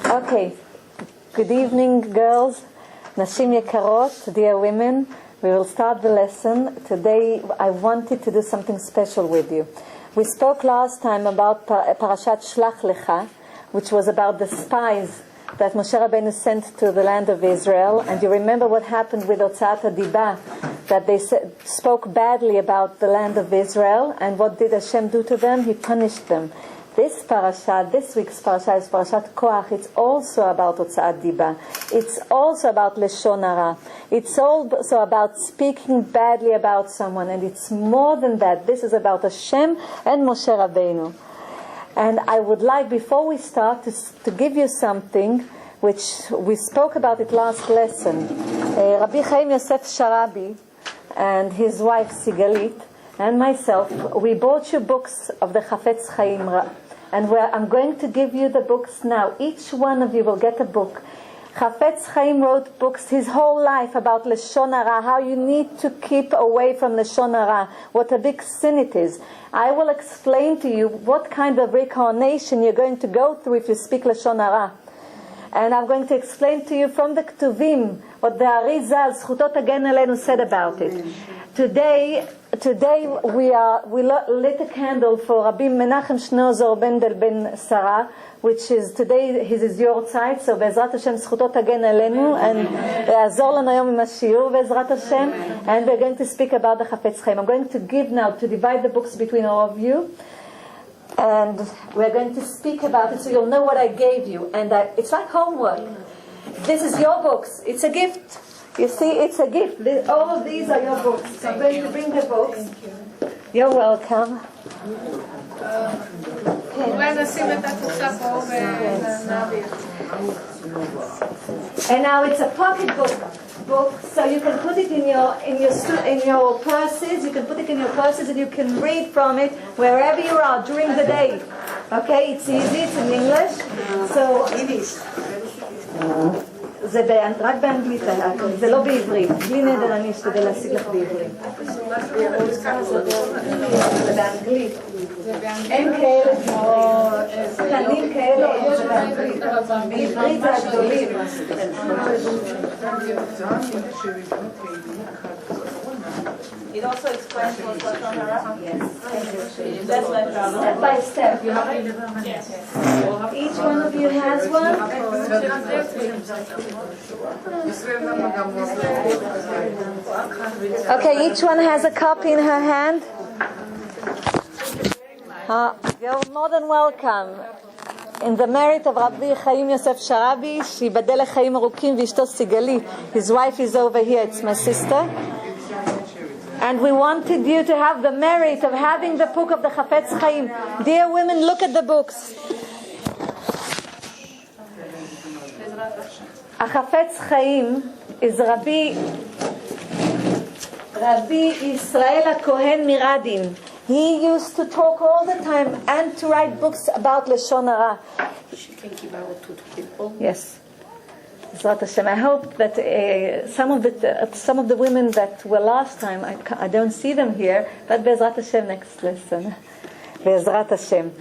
Okay, good evening, girls, Nashim Yekarot, dear women. We will start the lesson. Today I wanted to do something special with you. We spoke last time about Parashat Shlach Lecha, which was about the spies that Moshe Rabbeinu sent to the land of Israel. And you remember what happened with Otzaat Dibah, that they spoke badly about the land of Israel. And what did Hashem do to them? He punished them. This parasha, this week's parasha is Parashat Korach. It's also about Otzaat Dibah. It's also about Lashon Hara. It's also about speaking badly about someone. And it's more than that. This is about Hashem and Moshe Rabbeinu. And I would like, before we start, to give you something which we spoke about it last lesson. Rabbi Chaim Yosef Sharabi and his wife Sigalit and myself, we bought you books of the Chafetz Chaim, and I'm going to give you the books now. Each one of you will get a book. Chafetz Chaim wrote books his whole life about Lashon Hara, how you need to keep away from Lashon Hara, what a big sin it is. I will explain to you what kind of reincarnation you're going to go through if you speak Lashon Hara. And I'm going to explain to you from the Ketuvim what the Arizal, Zchuto Tagen Aleinu, said about it. Today we lit a candle for Rabbi Menachem Shneozor Bendel Ben Sarah, which is today his Yortzeit, so Be'ezrat Hashem Zchuto Tagen Aleinu, and Azor Lanu Yom Im HaShiur Be'ezrat Hashem, and we're going to speak about the Chafetz Chaim. I'm going to divide the books between all of you, and we're going to speak about it so you'll know what I gave you. And it's like homework. This is your books. It's a gift. You see, it's a gift. All of these are your books. So I'm going to bring the books. Thank you. You're welcome. And now it's a pocket book, so you can put it in your purses. You can put it in your purses, and you can read from it wherever you are during the day. Okay, it's easy. It's in English. So זה רק באנגלית, זה לא בעברית. בלי נדר אני אשתדל להשיג לך בעברית. זה באנגלית. אין כאלה קטנים כאלה, זה באנגלית. בעברית זה הגדולים. It also explains what's Lashon Hara? Yes. Step by step. Yes. Each one of you has one. Okay, each one has a copy in her hand. You're more than welcome. In the merit of Rabbi Chaim Yosef Sharabi, שיבדל לחיים ארוכים ואשתו סיגלית. His wife is over here, it's my sister. And we wanted you to have the merit of having the book of the Chafetz Chaim. Dear women, look at the books. A Chafetz Chaim is Rabbi Israel Kohen Miradin. He used to talk all the time and to write books about Lashon Hara. She can give out to people. Yes. I hope that some of the women that were last time, I don't see them here, but Be'ezrat Hashem next lesson. Be'ezrat Hashem.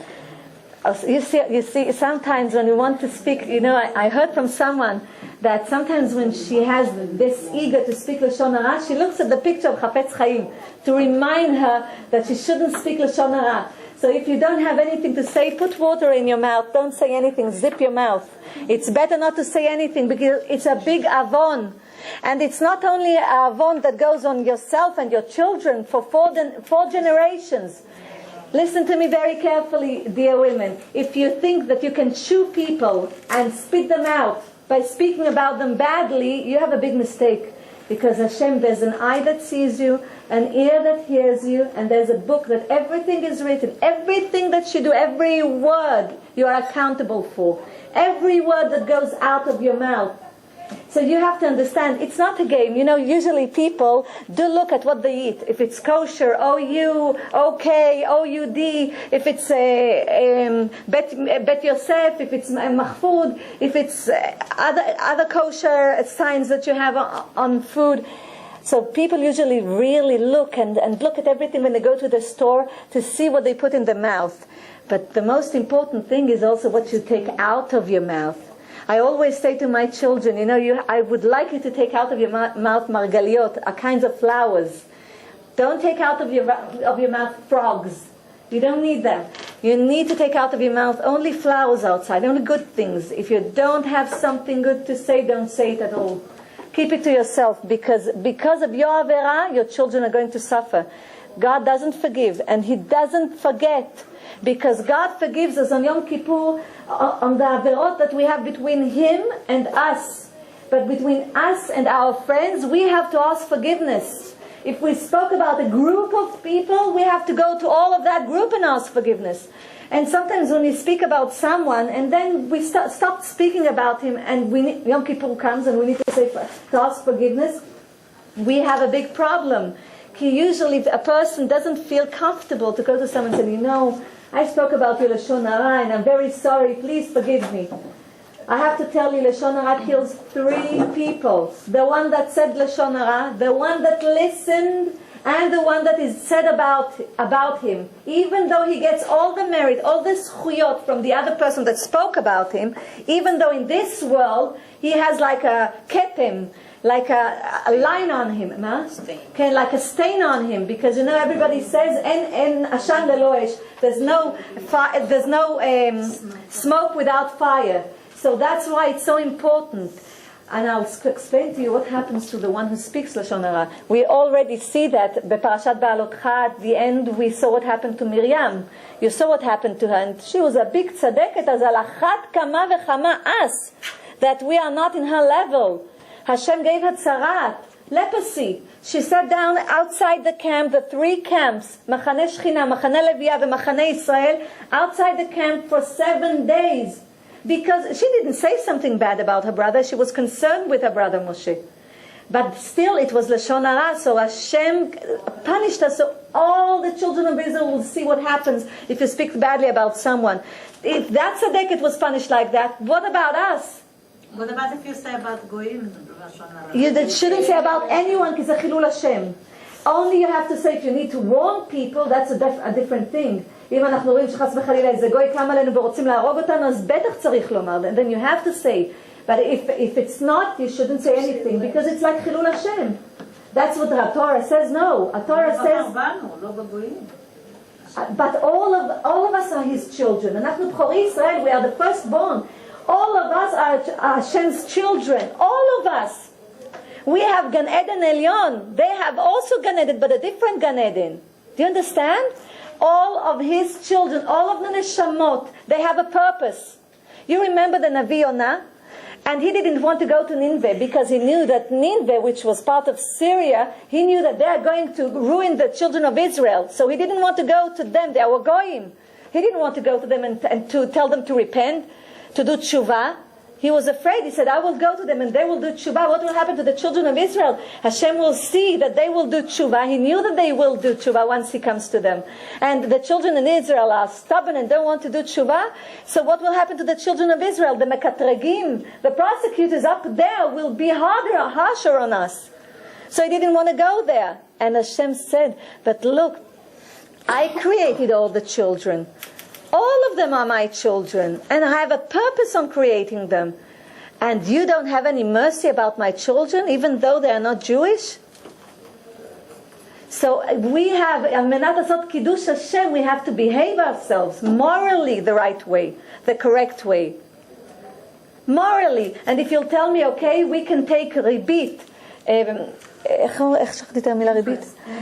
You see, sometimes when we want to speak, I heard from someone that sometimes when she has this eager to speak Lashon Hara, she looks at the picture of Chafetz Chaim to remind her that she shouldn't speak Lashon Hara. So if you don't have anything to say, put water in your mouth. Don't say anything. Zip your mouth. It's better not to say anything because it's a big avon. And it's not only an avon that goes on yourself and your children for four generations. Listen to me very carefully, dear women. If you think that you can chew people and spit them out by speaking about them badly, you have a big mistake. Because Hashem, there's an eye that sees you, an ear that hears you, and there's a book that everything is written. Everything that you do, every word you are accountable for. Every word that goes out of your mouth. So you have to understand, it's not a game. Usually people do look at what they eat. If it's kosher, O-U, OK, O-U-D. If it's Bet Yosef, if it's Mahfoud, if it's other kosher signs that you have on food. So people usually really look and look at everything when they go to the store to see what they put in the mouth. But the most important thing is also what you take out of your mouth. I always say to my children, I would like you to take out of your mouth margaliot, a kinds of flowers. Don't take out of your mouth frogs. You don't need them. You need to take out of your mouth only flowers outside, only good things. If you don't have something good to say, don't say it at all. Keep it to yourself, because of your avera, your children are going to suffer. God doesn't forgive, and He doesn't forget, because God forgives us on Yom Kippur, on the averot that we have between Him and us. But between us and our friends, we have to ask forgiveness. If we spoke about a group of people, we have to go to all of that group and ask forgiveness. And sometimes when we speak about someone, and then we stop speaking about him, and Yom Kippur comes and we need to ask forgiveness, we have a big problem. Usually a person doesn't feel comfortable to go to someone and say, I spoke about you Lashon Hara, and I'm very sorry, please forgive me. I have to tell you, Lashon Hara kills 3 people. The one that said Lashon Hara, the one that listened, and the one that is said about him. Even though he gets all the merit, all the zchuyot from the other person that spoke about him, even though in this world he has like a ketem, like a line on him, okay, like a stain on him, because everybody says en ashan lelo esh, there's no smoke without fire. So that's why it's so important. And I'll explain to you what happens to the one who speaks Lashon Hara. We already see that Parashat Baalotcha, at the end we saw what happened to Miriam. You saw what happened to her, and she was a big tzadeket, as al achat kama vechama us, that we are not in her level. Hashem gave her tzarat, leprosy. She sat down outside the camp, the 3 camps, Machane Shechina, Machane Leviah, and Machane Israel, outside the camp for 7 days. Because she didn't say something bad about her brother, she was concerned with her brother Moshe. But still it was Lashon Hara, so Hashem punished us, so all the children of Israel will see what happens if you speak badly about someone. If that tzaddiket was punished like that, what about us? What about if you say about goyim? You shouldn't say about anyone, because it's a chilul Hashem. Only you have to say, if you need to warn people, that's a different thing. אם אנחנו רואים שחס וחלילה איזה גוי קם עלינו ורוצים להרוג אותנו, אז בטח צריך לומר, and then you have to say. But if it's not, you shouldn't say anything, because it's like chilul Hashem. That's what the Torah says. No, a Torah says. But all of us are His children. אנחנו בכורי ישראל, we are the firstborn. All of us are Hashem's children. All of us. We have Gan Eden Elyon. They have also Gan Eden, but a different Gan Eden. Do you understand? All of His children, all of the neshamot, they have a purpose. You remember the Navi Yonah? And he didn't want to go to Nineveh because he knew that Nineveh, which was part of Syria, he knew that they are going to ruin the children of Israel. So he didn't want to go to them. They were goyim. He didn't want to go to them and to tell them to repent, to do tshuva. He was afraid. He said, I will go to them and they will do tshuva. What will happen to the children of Israel? Hashem will see that they will do tshuva. He knew that they will do tshuva once He comes to them. And the children in Israel are stubborn and don't want to do tshuva. So what will happen to the children of Israel? The mekatregim, the prosecutors up there will be harsher on us. So he didn't want to go there. And Hashem said, but look, I created all the children. All of them are my children, and I have a purpose on creating them. And you don't have any mercy about my children, even though they are not Jewish? So we have, al menat asot kiddush Hashem, we have to behave ourselves morally the right way, the correct way. Morally. And if you'll tell me, okay, we can take ribit,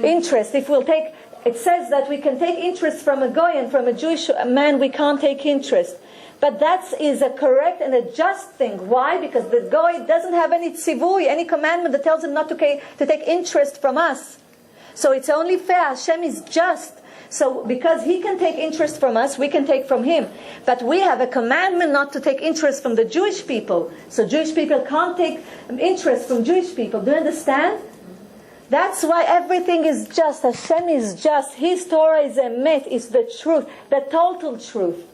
interest, if we'll take... It says that we can take interest from a goy, and from a Jewish man we can't take interest. But that is a correct and a just thing. Why? Because the goy doesn't have any tzivui, any commandment that tells him not to take interest from us. So it's only fair. Hashem is just. So because He can take interest from us, we can take from Him. But we have a commandment not to take interest from the Jewish people. So Jewish people can't take interest from Jewish people. Do you understand? That's why everything is just. Hashem is just. His Torah is emet, is the truth, the total truth.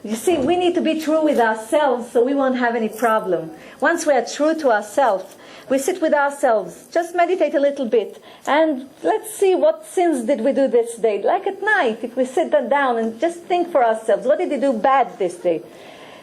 You see, we need to be true with ourselves so we won't have any problem. Once we are true to ourselves, we sit with ourselves, just meditate a little bit, and let's see what sins did we do this day. Like at night, if we sit down and just think for ourselves, what did we do bad this day?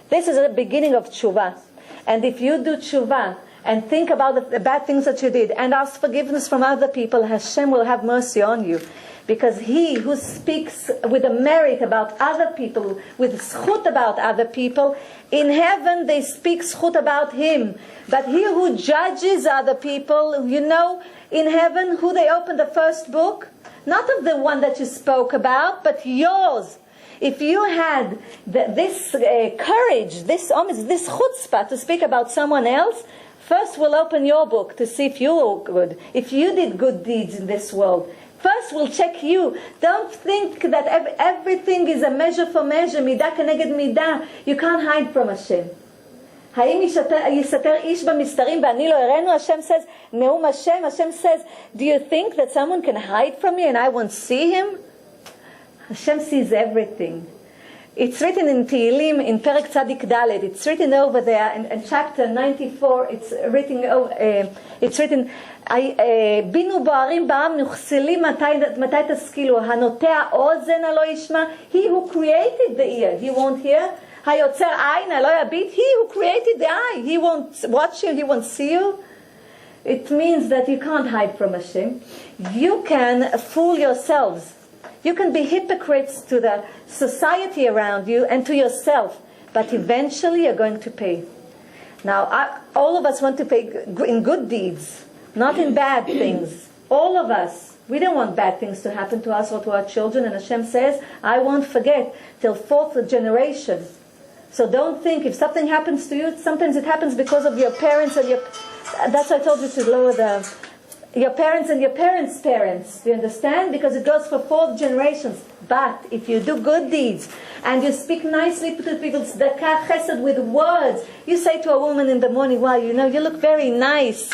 This is the beginning of tshuva. And if you do tshuva and think about the bad things that you did and ask forgiveness from other people, Hashem will have mercy on you. Because he who speaks with a merit about other people, with zchut about other people, in heaven they speak zchut about him. But he who judges other people, you know, in heaven, who they open the first book? Not of the one that you spoke about, but yours. If you had this courage, this chutzpah to speak about someone else, first we'll open your book to see if you are good, if you did good deeds in this world. First we'll check you. Don't think that everything is a measure for measure, midah keneged midah. You can't hide from Hashem. האם יסתר איש במסתרים ואני לא אראנו? Hashem says, נאום Hashem. Hashem says, do you think that someone can hide from me and I won't see him? Hashem sees everything. It's written in Tehillim, in Perek Tzadik Dalet. It's written over there in chapter 94. It's written, בינו בוערים בעם נוכסלים מתי תשכילו, הנוטע אוזן הלא ישמע. He who created the ear, he won't hear. היוצר עין הלא יביט. He who created the eye, he won't watch you, he won't see you. It means that you can't hide from Hashem. You can fool yourselves. You can be hypocrites to the society around you and to yourself, but eventually you're going to pay. Now, all of us want to pay in good deeds, not in bad things. All of us. We don't want bad things to happen to us or to our children, and Hashem says, I won't forget till fourth generation. So don't think if something happens to you, sometimes it happens because of your parents and that's why I told you to lower your parents and your parents' parents. Do you understand? Because it goes for 4 generations. But if you do good deeds and you speak nicely to people, tzedakah, chesed with words, you say to a woman in the morning, wow, you know, you look very nice.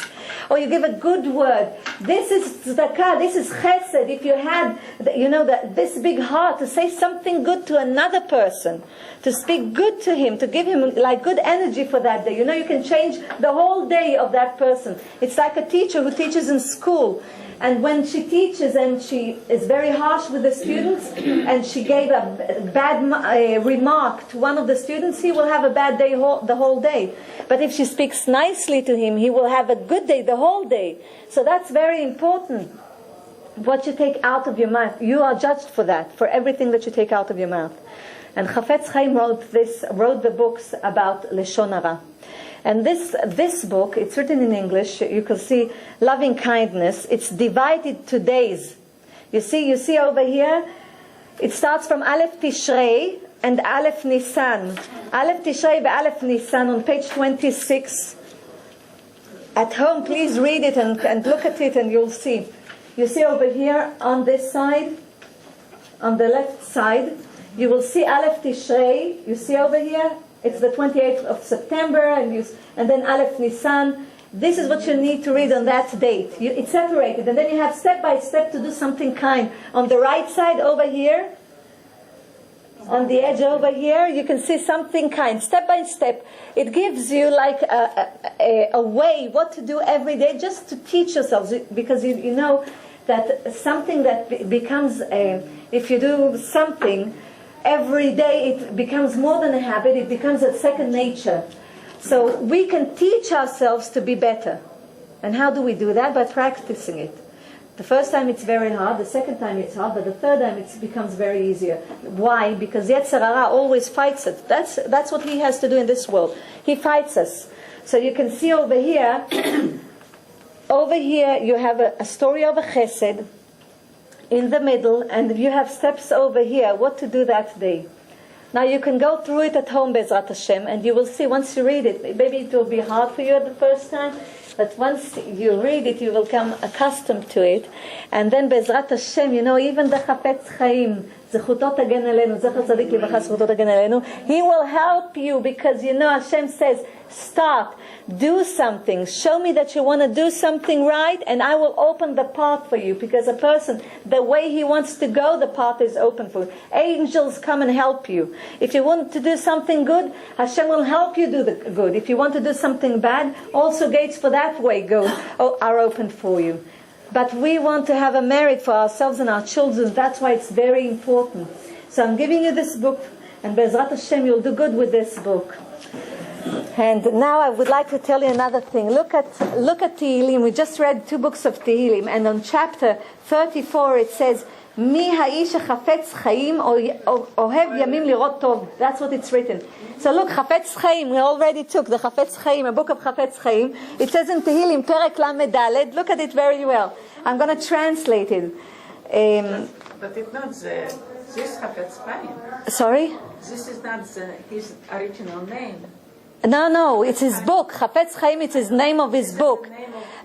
Or you give a good word. This is tzedakah, this is chesed. If you had, you know, this big heart to say something good to another person, to speak good to him, to give him like good energy for that day. You know, you can change the whole day of that person. It's like a teacher who teaches in school. And when she teaches and she is very harsh with the students and she gave a bad remark to one of the students, he will have a bad day the whole day. But if she speaks nicely to him, he will have a good day the whole day. So that's very important. What you take out of your mouth, you are judged for that, for everything that you take out of your mouth. And Chafetz Chaim wrote the books about Lashon Hara. And this book, it's written in English. You can see loving kindness. It's divided to days. You see over here, it starts from Aleph Tishrei and Aleph Nisan. Aleph Tishrei and Aleph Nisan on page 26. At home, please read it and look at it and you'll see. You see over here on this side, on the left side, you will see Aleph Tishrei. You see over here? It's the 28th of September, and then Aleph Nisan. This is what you need to read on that date. It's separated, and then you have step by step to do something kind. On the right side over here, on the edge over here, you can see something kind. Step by step, it gives you like a way what to do every day, just to teach yourselves, because you know that something that becomes, if you do something every day, it becomes more than a habit, it becomes a second nature. So we can teach ourselves to be better. And how do we do that? By practicing it. The first time it's very hard, the second time it's hard, but the third time it becomes very easier. Why? Because Yetzer Hara always fights it. That's what he has to do in this world. He fights us. So you can see over here, you have a story of a chesed, in the middle, and you have steps over here, what to do that day. Now you can go through it at home, Bezrat Hashem, and you will see once you read it, maybe it will be hard for you at the first time, but once you read it, you will become accustomed to it. And then Bezrat Hashem, you know, even the Chafetz Chaim זכותו תגן עלינו, זכר צדיק לברכה, זכותו תגן עלינו. He will help you because you know Hashem says, start, do something, show me that you want to do something right, and I will open the path for you. Because a person, the way he wants to go, the path is open for you. Angels come and help you. If you want to do something good, Hashem will help you do the good. If you want to do something bad, also gates for that way are open for you. But we want to have a merit for ourselves and our children. That's why it's very important. So I'm giving you this book, and Be'ezrat Hashem, you'll do good with this book. And now I would like to tell you another thing. Look at Tehillim. We just read 2 books of Tehillim, and on chapter 34 it says, Mi ha'ish hachafetz chaim ohev yamim lirot tov. That's what it's written. So look, Chafetz Chaim, we already took the Chafetz Chaim, a book of Chafetz Chaim. It says in Tehillim, Perek Lamed Daled. Look at it very well. I'm going to translate it. But it's not this Chafetz Chaim. Sorry? This is not his original name. No, it's his book. Chafetz Chaim, it's his name of his book.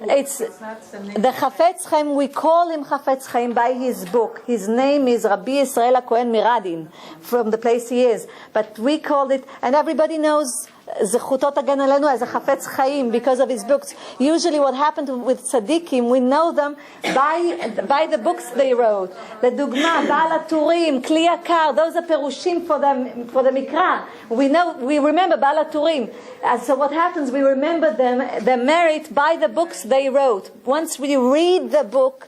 It's the Chafetz Chaim, we call him Chafetz Chaim by his book. His name is Rabbi Yisrael HaKohen Miradin, from the place he is. But we called it, and everybody knows Zechuto Tagen Alenu as a Chafetz Chaim because of his books. Usually what happened with tzaddikim, we know them by the books they wrote. The Dugma, Baal HaTurim, Kli Yakar, those are perushim for the Mikra. We remember Baal HaTurim. So what happens, we remember the merit by the books they wrote. Once we read the book,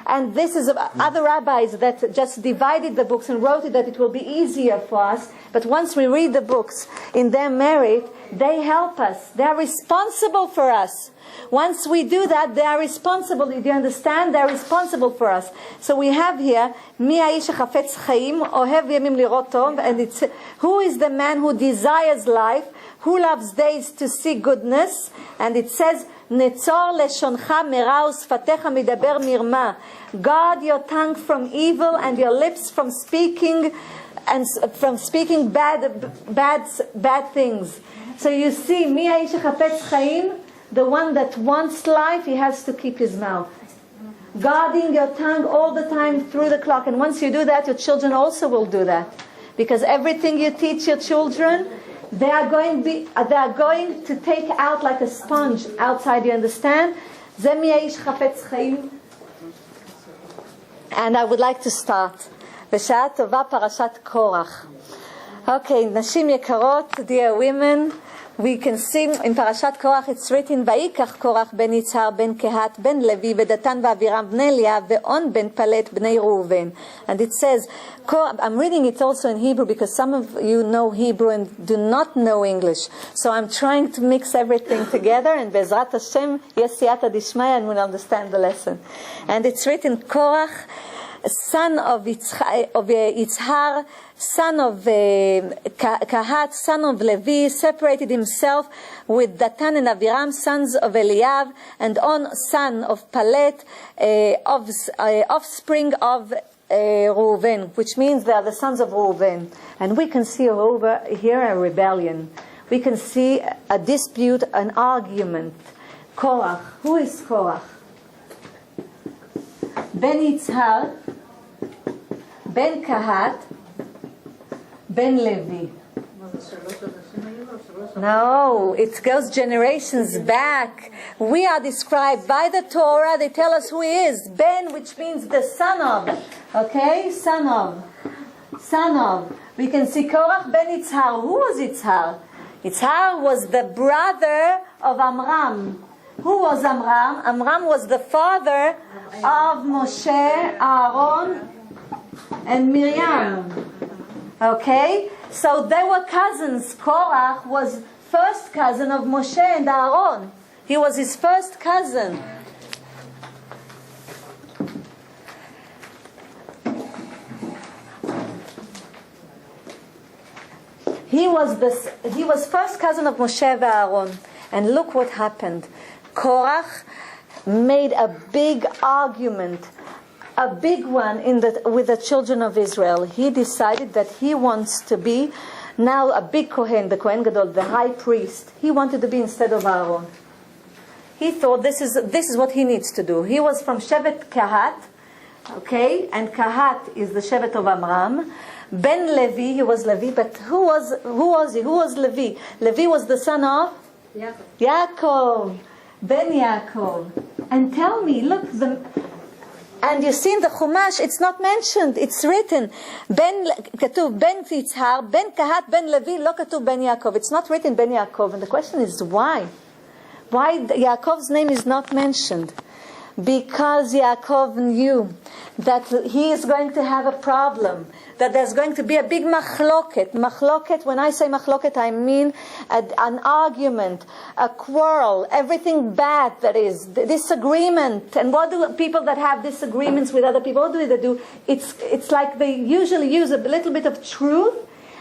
and this is other rabbis that just divided the books and wrote it that it will be easier for us. But once we read the books in their merit, they help us. They are responsible for us. Once we do that, they are responsible. Do you understand? They are responsible for us. So we have here, Mi ha'ish hachafetz chaim, ohev yamim lirot tov, and it's who is the man who desires life, who loves days to see goodness, and it says, Netzor leshoncha mera usfatecha midaber mirma. Guard your tongue from evil and your lips from speaking bad things. So you see, Mi ha'ish hachafetz chaim, the one that wants life, he has to keep his mouth. Guarding your tongue all the time through the clock. And once you do that, your children also will do that. Because everything you teach your children, they are going to take out like a sponge outside, you understand? And I would like to start. בשעה טובה Parashat Korach. Okay, נשים יקרות, dear women, we can see in Parashat Korach it's written, ויקח קורח בן יצהר בן קהת בן לוי ודתן ואבירם בני אליאב ואון בן פלט בני ראובן. And it says, I'm reading it also in Hebrew because some of you know Hebrew and do not know English. So I'm trying to mix everything together, and Be'ezrat Hashem, yes, siyata dishmaya, and we'll understand the lesson. And it's written, Korach, son of Yitzhar, son of Kahat, son of Levi, separated himself with Datan and Aviram, sons of Eliav, and On, son of Palet, offspring of Reuven, which means they are the sons of Reuven. And we can see over here a rebellion. We can see a dispute, an argument. Korach. Who is Korach? Ben Yitzhar, Ben Kahat, Ben Levi. No, it goes generations back. We are described by the Torah. They tell us who he is. Ben, which means the son of. Okay? Son of. We can see Korach ben Yitzhar. Who was Yitzhar? Yitzhar was the brother of Amram. Who was Amram? Amram was the father of Moshe, Aaron, and Miriam. Okay? So they were cousins. Korach was first cousin of Moshe and Aaron. He was his first cousin. He was first cousin of Moshe and Aaron. And look what happened. Korach made a big argument, a big one with the children of Israel. He decided that he wants to be now a big Kohen, the Kohen Gadol, the high priest. He wanted to be instead of Aaron. He thought this is what he needs to do. He was from Shevet Kahat, Okay, and Kahat is the Shevet of Amram. Ben Levi, he was Levi, but who was he? Who was Levi? Levi was the son of Yaakov. Ben Yaakov. And tell me, look, and you see in the Chumash, it's not mentioned, it's written. כתוב Ben Yitzhar, Ben Kahat, Ben Levi, לא כתוב Ben Yaakov. It's not written Ben Yaakov. And the question is why? Why Yaakov's name is not mentioned? Because Yaakov knew that he is going to have a problem, that there's going to be a big machloket. Machloket, when I say machloket, I mean an argument, a quarrel, everything bad that is, disagreement. And what do people that have disagreements with other people, what do they do? It's like they usually use a little bit of truth,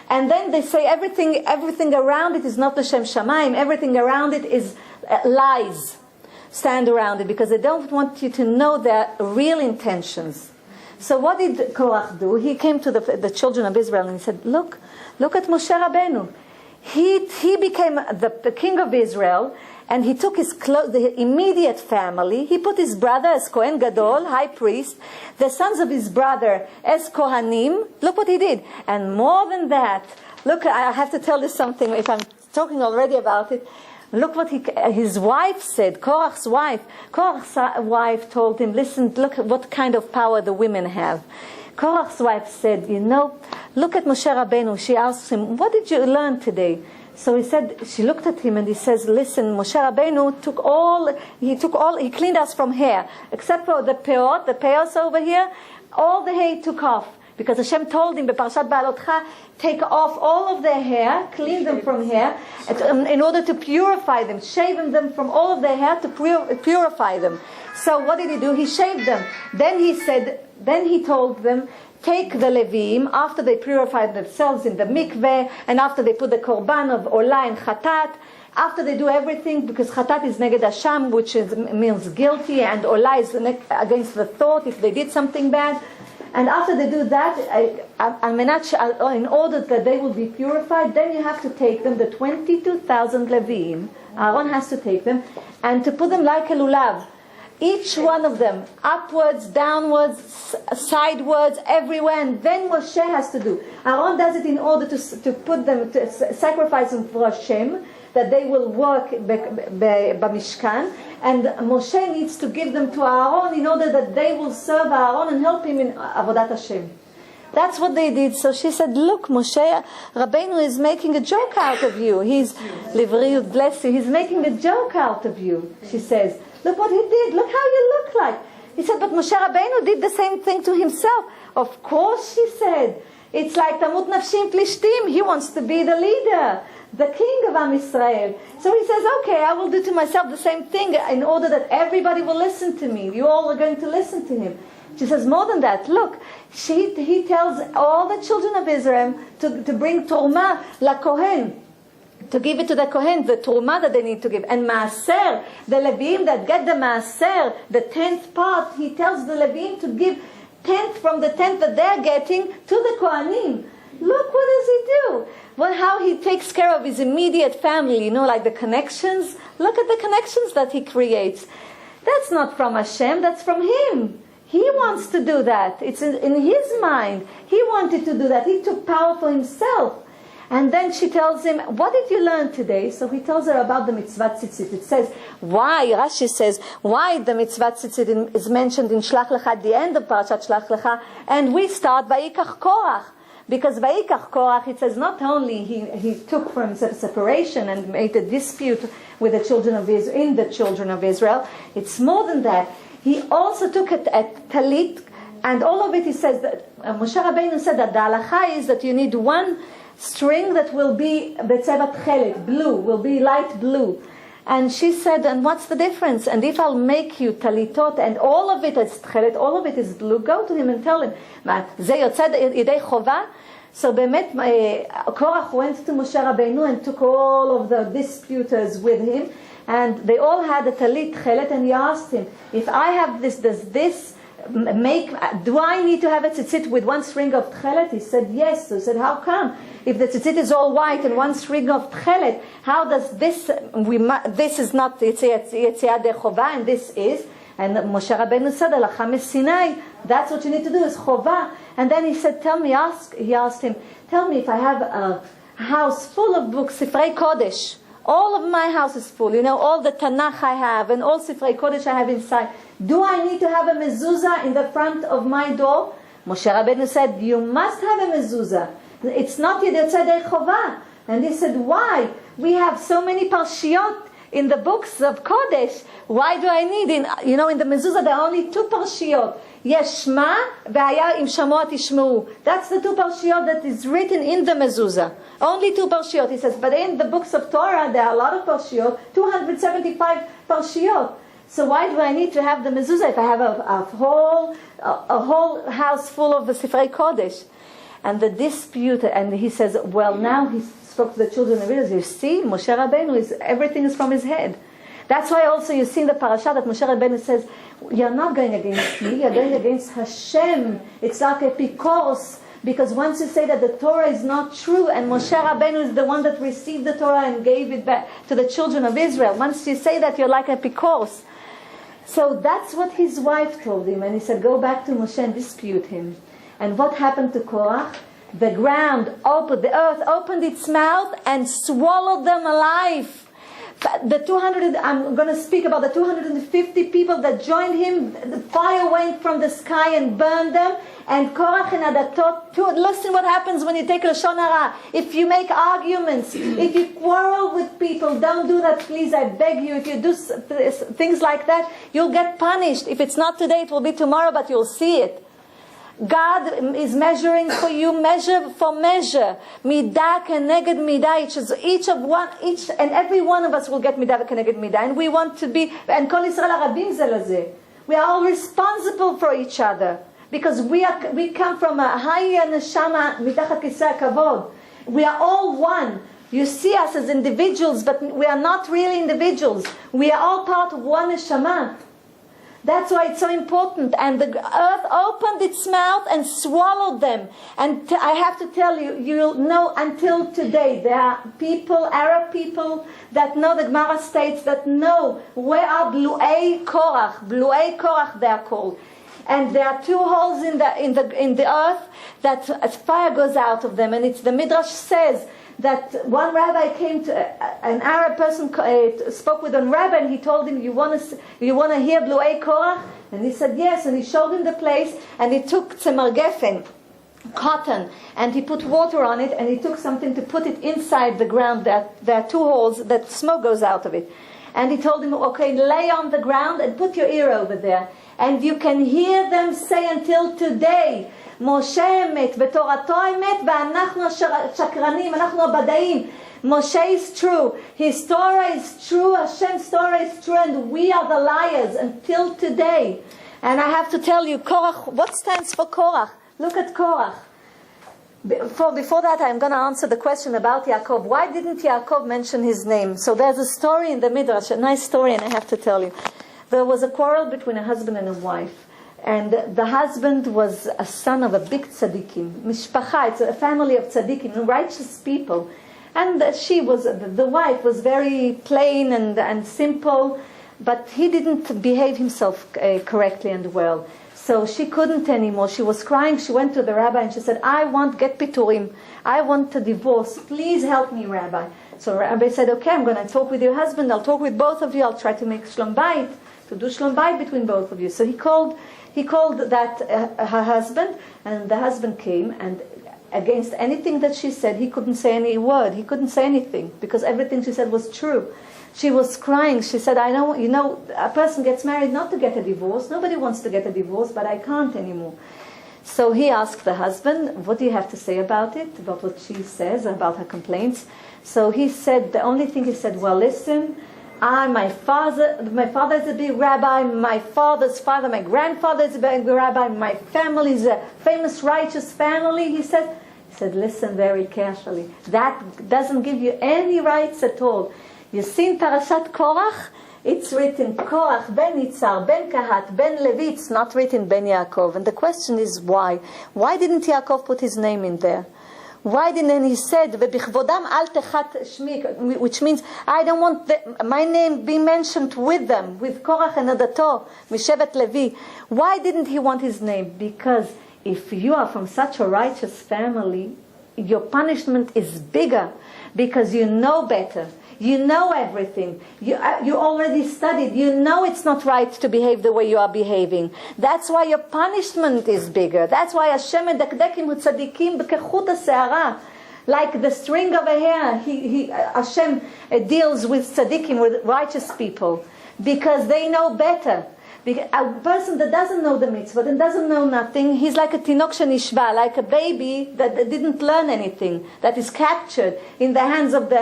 and then they say everything around it is not l'shem shamayim, everything around it is lies. Stand around it, because they don't want you to know their real intentions. So what did Korach do? He came to the children of Israel and he said, look at Moshe Rabbeinu. He became the king of Israel, and he took the immediate family. He put his brother as Kohen Gadol, high priest, the sons of his brother as Kohanim. Look what he did. And more than that, look, I have to tell you something if I'm talking already about it. Look what his wife said, Korach's wife. Korach's wife told him, listen, look at what kind of power the women have. Korach's wife said, look at Moshe Rabbeinu. She asked him, what did you learn today? So she looked at him and he says, listen, Moshe Rabbeinu he cleaned us from hair, except for the peos over here, all the hair he took off. Because Hashem told him, Parashat Baalotcha, take off all of their hair, clean them from hair, in order to purify them, shave them from all of their hair to purify them. So what did he do? He shaved them. Then he told them, take the Leviim, after they purified themselves in the mikveh, and after they put the korban of Olah and Chatat, after they do everything, because Chatat is neged Hasham, which means guilty, and Olah is against the thought, if they did something bad. And after they do that, in order that they will be purified, then you have to take them, the 22,000 Leviim, Aaron has to take them, and to put them like a lulav. Each one of them, upwards, downwards, sidewards, everywhere, and then Moshe has to do. Aaron does it in order to put them, to sacrifice them for Hashem, that they will work b'mishkan, and Moshe needs to give them to Aaron in order that they will serve Aaron and help him in Avodat Hashem. That's what they did. So she said, look, Moshe Rabbeinu is making a joke out of you. He's bless you. He's making a joke out of you. She says, look what he did. Look how you look like. He said, but Moshe Rabbeinu did the same thing to himself. Of course, she said. It's like Tamut Nafshim Plishtim. He wants to be the leader, the king of Am Yisrael. So he says, okay, I will do to myself the same thing in order that everybody will listen to me. You all are going to listen to him. She says, more than that, look, he tells all the children of Israel to bring Torma la Kohen, to give it to the Kohen, the Torma that they need to give. And Maaser, the Leviim that get the Maaser, the 10th part, he tells the Leviim to give 10th from the 10th that they're getting to the Kohanim. Look, what does he do? Well, how he takes care of his immediate family, like the connections. Look at the connections that he creates. That's not from Hashem, that's from him. He wants to do that. It's in his mind. He wanted to do that. He took power for himself. And then she tells him, what did you learn today? So he tells her about the mitzvah tzitzit. It says, Rashi says, why the mitzvah tzitzit is mentioned in Shlach Lecha at the end of Parashat Shlach Lecha, and we start by Vayikach Korach. Because Vayikach Korach, it says not only he took from separation and made a dispute with the children of Israel, in the children of Israel, it's more than that. He also took a talit, and all of it, he says that Moshe Rabbeinu said that the halacha is that you need one string that will be betzevat chelet, blue, will be light blue. And she said, and what's the difference? And if I'll make you talitot, and all of it is chelet, all of it is blue, go to him and tell him, ze yotzed yedei chova. So באמת, Korach went to Moshe Rabbeinu and took all of the disputers with him, and they all had a talit chelet, and he asked him, if I have this, does this do I need to have a tzitzit with one string of tchelet? He said yes. So he said, how come? If the tzitzit is all white and one string of tchelet, how does this is not Yetziat de Chovah, and this is? And Moshe Rabbeinu said, Halacha Sinai, that's what you need to do, is Chova. And then he said, he asked him, tell me if I have a house full of books, Sifrei Kodesh, all of my house is full, all the Tanakh I have, and all Sifrei Kodesh I have inside. Do I need to have a mezuzah in the front of my door? Moshe Rabbeinu said, you must have a mezuzah. It's not Yedei Chova. And he said, why? We have so many parshiyot in the books of Kodesh. Why do I need in the mezuzah there are only 2 parshiyot. Yesh Shema ve'aya im shamot tishmeu. That's the 2 parshiyot that is written in the mezuzah. Only 2 parshiyot, he says. But in the books of Torah there are a lot of parshiyot, 275 parshiyot. So why do I need to have the mezuzah if I have a whole house full of the Sifrei Kodesh? And the dispute, and he says, well, now he spoke to the children of Israel. You see, Moshe Rabbeinu everything is from his head. That's why also you see in the Parashat that Moshe Rabbeinu says, you're not going against me, you're going against Hashem. It's like a pikos, because once you say that the Torah is not true, and Moshe Rabbeinu is the one that received the Torah and gave it back to the children of Israel, once you say that, you're like a pikos. So that's what his wife told him, and he said, go back to Moshe and dispute him. And what happened to Korach? The ground opened, the earth opened its mouth and swallowed them alive. I'm going to speak about the 250 people that joined him. The fire went from the sky and burned them. And Korach and Adatot, listen what happens when you take Lashon Hara. If you make arguments, if you quarrel with people, don't do that, please, I beg you. If you do things like that, you'll get punished. If it's not today, it will be tomorrow, but you'll see it. God is measuring for you, measure for measure. Midah keneged midah. Each and every one of us will get midah keneged midah. And we want to be, and kol Yisrael arabim ze lazeh. We are all responsible for each other. Because we come from a higher neshama mitachat kisei kavod. We are all one. You see us as individuals, but we are not really individuals. We are all part of one neshama. That's why it's so important. And the earth opened its mouth and swallowed them. And I have to tell you, you'll know until today, there are people, Arab people, that know, the Gemara states, that know where are Bluei Korach. Bluei Korach they are called. And there are 2 holes in the earth that fire goes out of them. And it's the Midrash says that one rabbi came to an Arab person spoke with a rabbi, and he told him, you want to hear Bluei Korach? And he said yes, and he showed him the place, and he took tzemar gefen, cotton, and he put water on it, and he took something to put it inside the ground. There are 2 holes that smoke goes out of it. And he told him, okay, lay on the ground and put your ear over there, and you can hear them say until today, Moshe emet, v'torato emet, v'anachnu shakranim, anachnu abada'im. Moshe is true, his Torah is true, Hashem's Torah is true, and we are the liars until today. And I have to tell you, Korach, what stands for Korach? Look at Korach. Before that, I'm going to answer the question about Yaakov. Why didn't Yaakov mention his name? So there's a story in the Midrash, a nice story, and I have to tell you. There was a quarrel between a husband and a wife. And the husband was a son of a big tzaddikim. Mishpacha, it's a family of tzaddikim, righteous people. And the wife was very plain and simple, but he didn't behave himself correctly and well. So she couldn't anymore. She was crying. She went to the rabbi and she said, I want get piturim. I want a divorce. Please help me, Rabbi. So the rabbi said, okay, I'm going to talk with your husband. I'll talk with both of you. I'll try to make shlom bayit, to do shlom bayit between both of you. So he called that her husband, and the husband came, and against anything that she said, he couldn't say any word. He couldn't say anything because everything she said was true. She was crying. She said, I know, a person gets married not to get a divorce. Nobody wants to get a divorce, but I can't anymore. So he asked the husband, what do you have to say about it, about what she says, about her complaints? So he said, the only thing he said, well, listen, my father is a big rabbi, my father's father, my grandfather is a big rabbi, my family is a famous righteous family, he said, listen very carefully. That doesn't give you any rights at all. You see in Parashat Korach, it's written Korach ben Yitzhar, ben Kahat, ben Levi. It's not written ben Yaakov. And the question is why? Why didn't Yaakov put his name in there? Why didn't he said, "V'bichvodam al techat shmi," which means I don't want my name be mentioned with them, with Korach and Adato, Mishevet Levi. Why didn't he want his name? Because if you are from such a righteous family, your punishment is bigger, because you know better. You know everything. You already studied. You know it's not right to behave the way you are behaving. That's why your punishment is bigger. That's why Hashem medakdekim u'tzadikim b'kechut ha'se'ara. Like the string of a hair, Hashem deals with tzadikim, with righteous people, because they know better. A person that doesn't know the mitzvah, that doesn't know nothing, he's like a tinok shenishva, like a baby that didn't learn anything, that is captured in the hands of the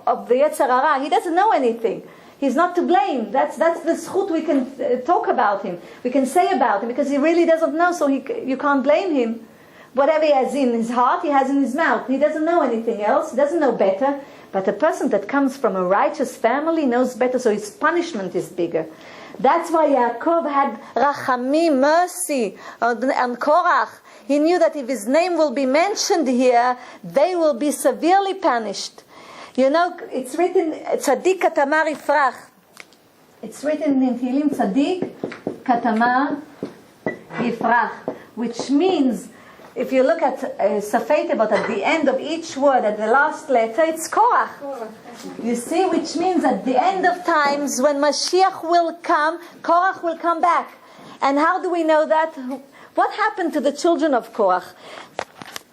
Yetzer Hara. He doesn't know anything. He's not to blame. That's the zchut we can talk about him. We can say about him, because he really doesn't know, so you can't blame him. Whatever he has in his heart, he has in his mouth. He doesn't know anything else. He doesn't know better. But a person that comes from a righteous family knows better, so his punishment is bigger. That's why Yaakov had rachamim, mercy, on Korach. He knew that if his name will be mentioned here, they will be severely punished. You know, it's written, Tzadik katamar ifrach. It's written in Tehillim, Tzadik katamar ifrach, which means, if you look at Safei Tevot, at the end of each word, at the last letter, it's Korach. You see, which means at the end of times, when Mashiach will come, Korach will come back. And how do we know that? What happened to the children of Korach?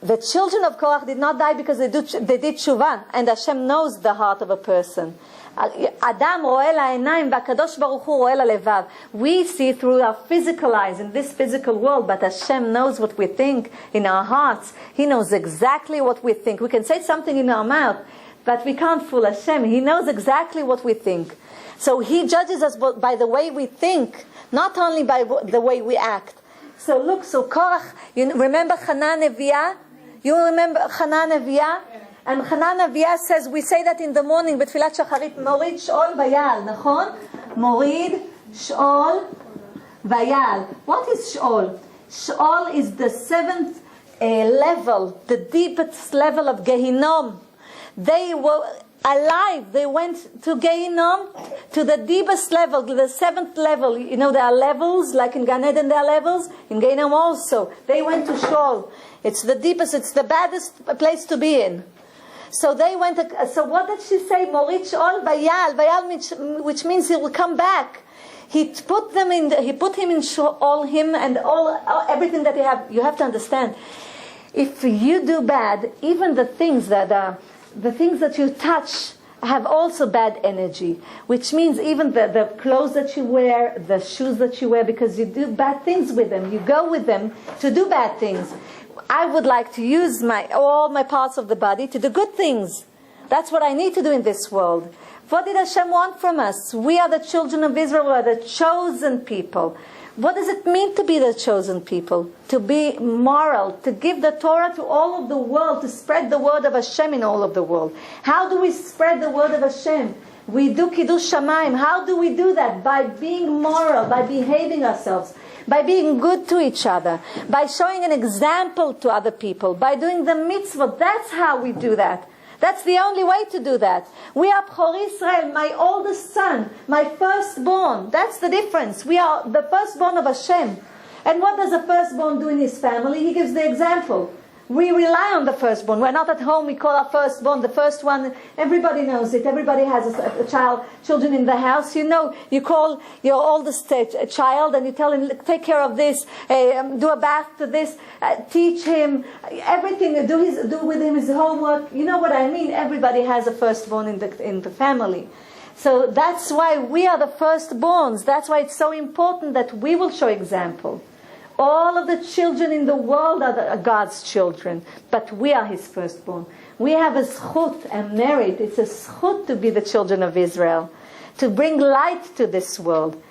The children of Korach did not die because they did tshuva, and Hashem knows the heart of a person. Adam ro'e la'enayim v'akadosh baruch hu ro'e la'levav. We see through our physical eyes in this physical world, but Hashem knows what we think in our hearts. He knows exactly what we think. We can say something in our mouth, but we can't fool Hashem. He knows exactly what we think. So He judges us by the way we think, not only by the way we act. So look, Korach, you remember Chana Neviah? You remember Chana Neviah? And Chana Neviah says, we say that in the morning, בתפילת שחרית, מוריד שאול ויעל, נכון? מוריד שאול ויעל. What is Sheol? Sheol is the seventh level, the deepest level of Gehinom. They were alive. They went to Gehinom, to the deepest level, the seventh level. You know, there are levels, like in Gan Eden there are levels, in Gehinom also. They went to Sheol. It's the deepest, it's the baddest place to be in. So they went. So what did she say? Morit Sheol vayal, which means he will come back. He put them in. He put him in Sheol, him and everything that you have to understand. If you do bad, even the things that you touch have also bad energy. Which means even the clothes that you wear, the shoes that you wear, because you do bad things with them. You go with them to do bad things. I would like to use all my parts of the body to do good things. That's what I need to do in this world. What did Hashem want from us? We are the children of Israel. We are the chosen people. What does it mean to be the chosen people? To be moral, to give the Torah to all of the world, to spread the word of Hashem in all of the world. How do we spread the word of Hashem? We do Kiddush Shamayim. How do we do that? By being moral, by behaving ourselves, by being good to each other, by showing an example to other people, by doing the mitzvah. That's how we do that. That's the only way to do that. We are Bchor Israel, my oldest son, my firstborn. That's the difference. We are the firstborn of Hashem. And what does a firstborn do in his family? He gives the example. We rely on the firstborn. We're not at home. We call our firstborn the first one. Everybody knows it. Everybody has children in the house. You know, you call your oldest child and you tell him, take care of this, do a bath to this, teach him everything, do with him his homework. You know what I mean? Everybody has a firstborn in the family. So that's why we are the firstborns. That's why it's so important that we will show example. All of the children in the world are God's children, but we are His firstborn. We have a zchut, a merit. It's a zchut to be the children of Israel, to bring light to this world.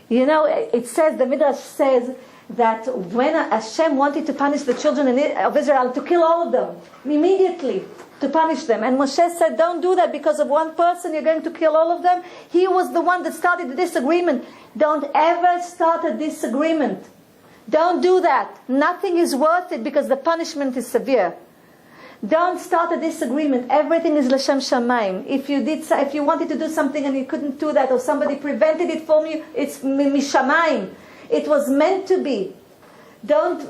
You know, it says, the Midrash says, that when Hashem wanted to punish the children of Israel, to kill all of them, immediately, to punish them. And Moshe said, don't do that because of one person, you're going to kill all of them. He was the one that started the disagreement. Don't ever start a disagreement. Don't do that. Nothing is worth it because the punishment is severe. Don't start a disagreement. Everything is l'shem shamayim. If you wanted to do something and you couldn't do that, or somebody prevented it from you, it's mishamayim. It was meant to be. Don't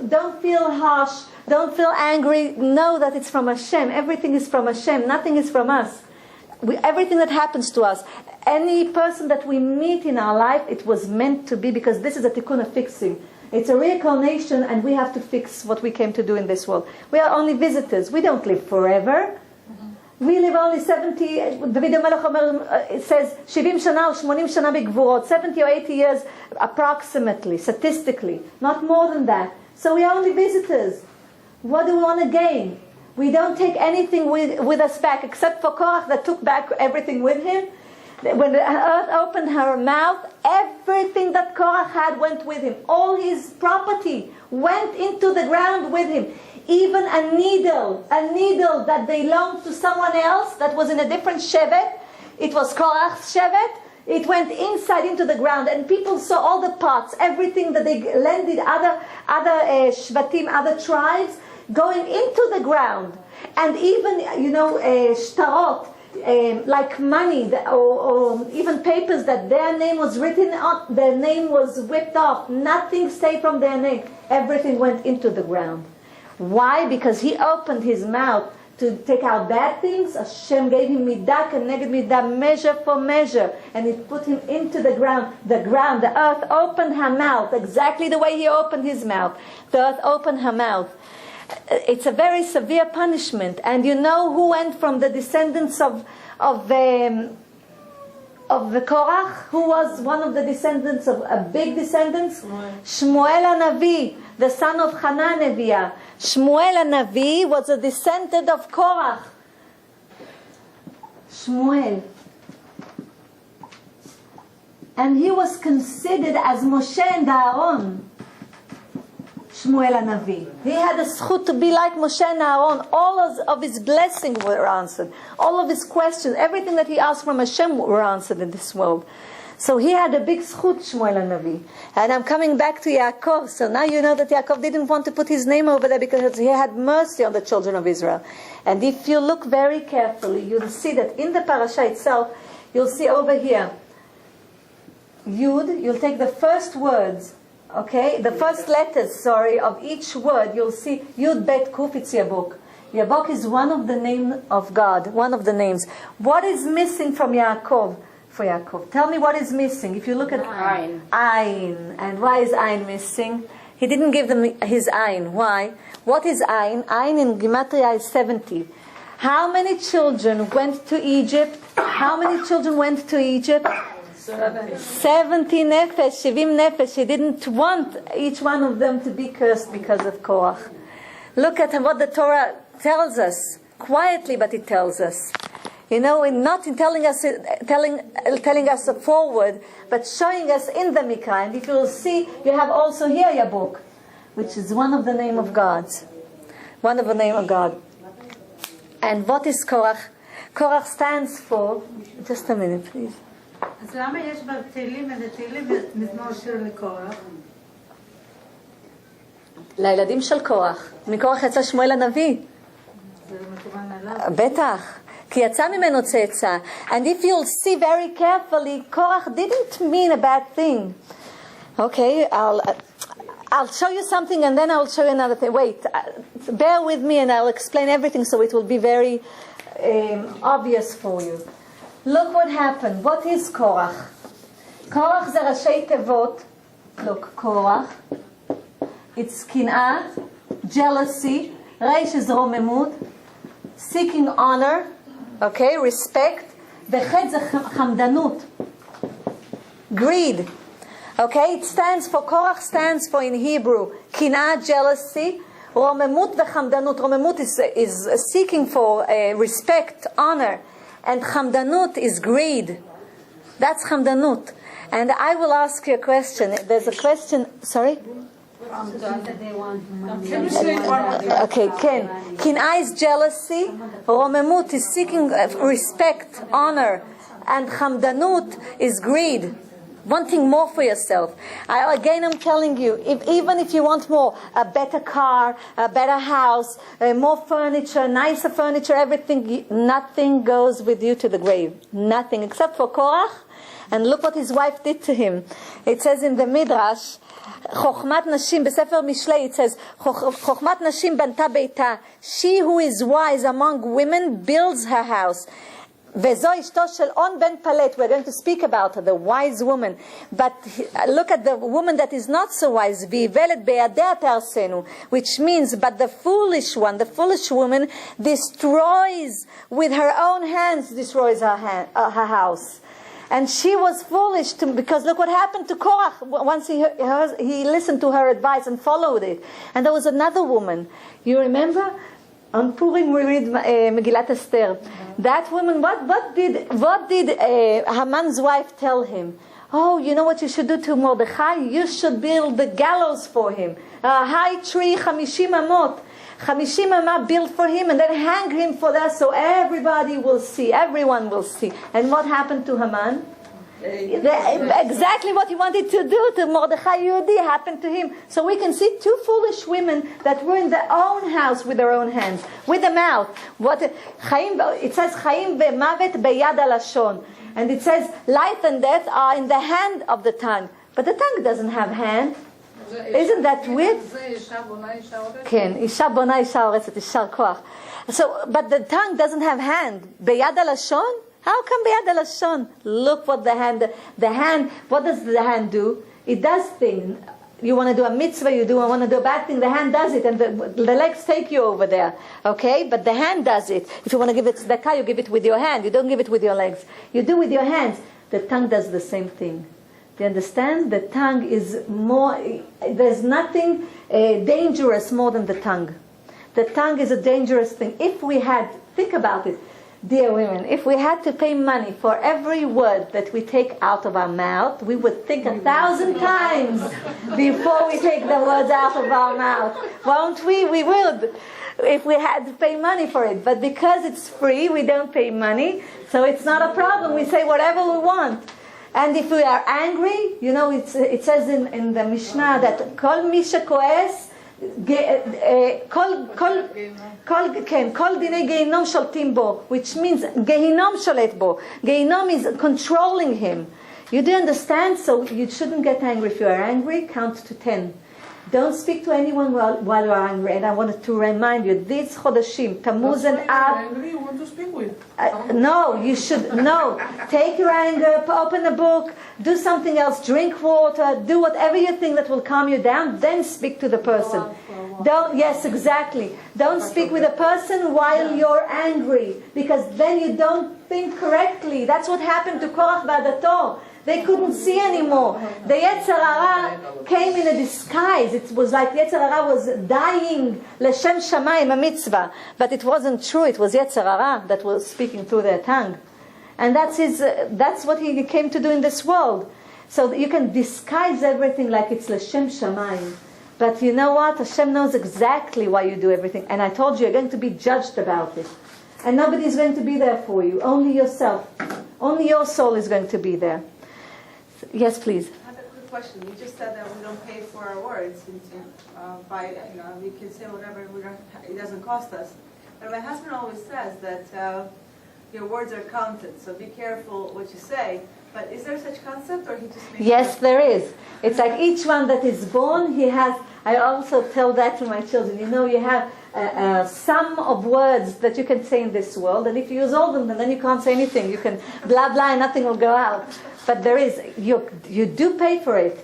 feel harsh. Don't feel angry. Know that it's from Hashem. Everything is from Hashem. Nothing is from us. Everything that happens to us, any person that we meet in our life, it was meant to be, because this is a tikkun of fixing. It's a reincarnation, and we have to fix what we came to do in this world. We are only visitors. We don't live forever. We live only 70, David HaMelech Omer, it says, 70 shana or 80 shana b'gvurot, 70 or 80 years approximately, statistically, not more than that. So we are only visitors. What do we want to gain? We don't take anything with us back, except for Korach that took back everything with him. When the earth opened her mouth, everything that Korach had went with him. All his property went into the ground with him. Even a needle that belonged to someone else that was in a different shevet, it was Korach's shevet, it went inside into the ground, and people saw all the parts, everything that they lended other shvatim, other tribes, going into the ground. And even, shtarot, like money, or even papers that their name was written on, their name was whipped off. Nothing stayed from their name. Everything went into the ground. Why? Because he opened his mouth to take out bad things. Hashem gave him midah keneged midah, measure for measure, and he put him into the ground. The earth opened her mouth exactly the way he opened his mouth. The earth opened her mouth. It's a very severe punishment. And you know who went from the descendants of the Korach? Who was one of the descendants of a big descendants? Shmuel HaNavi, the son of Hannah Neviah. Shmuel HaNavi was a descendant of Korach. Shmuel. And he was considered as Moshe and Aaron. Shmuel HaNavi. He had a zchut to be like Moshe and Aaron. All of his blessings were answered. All of his questions, everything that he asked from Hashem were answered in this world. So he had a big zchut, Shmuel HaNavi. And I'm coming back to Yaakov. So now you know that Yaakov didn't want to put his name over there because he had mercy on the children of Israel. And if you look very carefully, you'll see that in the parasha itself, you'll see over here, Yud, you'll take the first words, okay, the first letters, of each word, you'll see Yud Bet Kuf, it's Yabok. Yabok is one of the names of God, one of the names. What is missing from Yaakov? For Yaakov, tell me what is missing. If you look at Ayin. And why is Ayin missing? He didn't give them his Ayin. Why? What is Ayin? Ayin in Gematria is 70. How many children went to Egypt? How many children went to Egypt? 70 nefesh, 70 nefesh. He didn't want each one of them to be cursed because of Korach. Look at what the Torah tells us. Quietly, but it tells us. Not in telling us a forward, but showing us in the Mikra. And if you will see, you have also here Yabok, which is one of the name of God. One of the name of God. And what is Korach? Korach stands for, just a minute please. אז למה יש בתהילים מזמור שיר לקורח? לילדים של קורח. מקורח יצא שמואל הנביא. זה מכוון עליו? בטח. כי יצא ממנו צאצא. And if you'll see very carefully, Korach didn't mean a bad thing. Okay, I'll show you something and then I'll show you another thing. Wait, bear with me and I'll explain everything so it will be very obvious for you. Look what happened. What is Korach? Korach זה ראשי תיבות. Look, Korach. It's קנאה, jealousy, reish is רוממות, seeking honor, okay, respect. וחטא זה חמדנות, greed. Okay, it stands for, Korach stands for in Hebrew, קנאה, jealousy, רוממות וחמדנות. רוממות is seeking for respect, honor. And chamdanut is greed. That's chamdanut. And I will ask you a question. There's a question. Sorry? Okay, Ken. Kin'a is jealousy. Romemut is seeking respect, honor. And chamdanut is greed. wanting more for yourself. I'm telling you, even if you want more, a better car, a better house, more furniture, nicer furniture, everything, nothing goes with you to the grave. Nothing, except for Korach. And look what his wife did to him. It says in the Midrash, חוכמת נשים, בספר משלי, it says, חוכמת נשים בנתה ביתה. She who is wise among women builds her house. וזו אשתו של און בן פלט. We're going to speak about her, the wise woman. But look at the woman that is not so wise. ואיוולת בידיה תהרסנו. Which means, but the foolish one, the foolish woman, destroys with her own hands, destroys her house. And she was foolish because look what happened to Korach once he listened to her advice and followed it. And there was another woman. You remember? On Purim we read Megillat Esther. That woman, what did Haman's wife tell him? Oh, you know what you should do to Mordechai? You should build the gallows for him. A high tree, 50 amot. 50 amot built for him, and then hang him for that so everybody will see, everyone will see. And what happened to Haman? Exactly what he wanted to do to Mordechai Yehudi happened to him. So we can see two foolish women that were in their own house with their own hands, with the mouth. It says Chaim ve'mavet beyad halashon, and it says life and death are in the hand of the tongue. But the tongue doesn't have hand. Isn't that weird? כן, אישה בונה, אישה הורסת, יישר כוח. So, but the tongue doesn't have hand. ביד הלשון? How come ביד הלשון? Look what the hand, what does the hand do? It does things. You want to do a mitzvah, want to do a bad thing, the hand does it, and the legs take you over there. Okay? But the hand does it. If you want to give it tzedakah, you give it with your hand. You don't give it with your legs. You do with your hands. The tongue does the same thing. Do you understand? The tongue is more, there's nothing dangerous more than the tongue. The tongue is a dangerous thing. If we had, think about it, dear women, if we had to pay money for every word that we take out of our mouth, we would think 1,000 times before we take the words out of our mouth. Won't we? We would. If we had to pay money for it. But because it's free, we don't pay money, so it's not a problem. We say whatever we want. And if we are angry, you know, it says in the Mishnah that Kol mi shekoes, Kol dinei gehinom sholtim bo, which means gehinom sholet bo. Gehinom is controlling him. You do understand? So you shouldn't get angry. If you are angry, count to 10. Don't speak to anyone while you are angry. And I wanted to remind you, these chodashim, Tammuz and Av. Angry, you want to speak with? No, you should, no. Take your anger, open a book, do something else, drink water, do whatever you think that will calm you down, then speak to the person. Yes, exactly. Don't speak with a person while you're angry, because then you don't think correctly. That's what happened to Korach v'Adato. They couldn't see anymore. The Yetzer Hara came in a disguise. It was like Yetzer Hara was dying L'Shem Shamayim, a mitzvah. But it wasn't true. It was Yetzer Hara that was speaking through their tongue. And that's what he came to do in this world. So you can disguise everything like it's L'Shem Shamayim. But you know what? Hashem knows exactly why you do everything. And I told you, you're going to be judged about it. And nobody's going to be there for you. Only yourself. Only your soul is going to be there. Yes, please. I have a quick question. You just said that we don't pay for our words. We can say whatever it doesn't cost us. But my husband always says that your words are counted, so be careful what you say. But is there such concept, or he just makes Yes, there is. It's like each one that is born, he has. I also tell that to my children. You know, you have a sum of words that you can say in this world, and if you use all of them, then you can't say anything. You can blah blah, and nothing will go out. But there is, you do pay for it.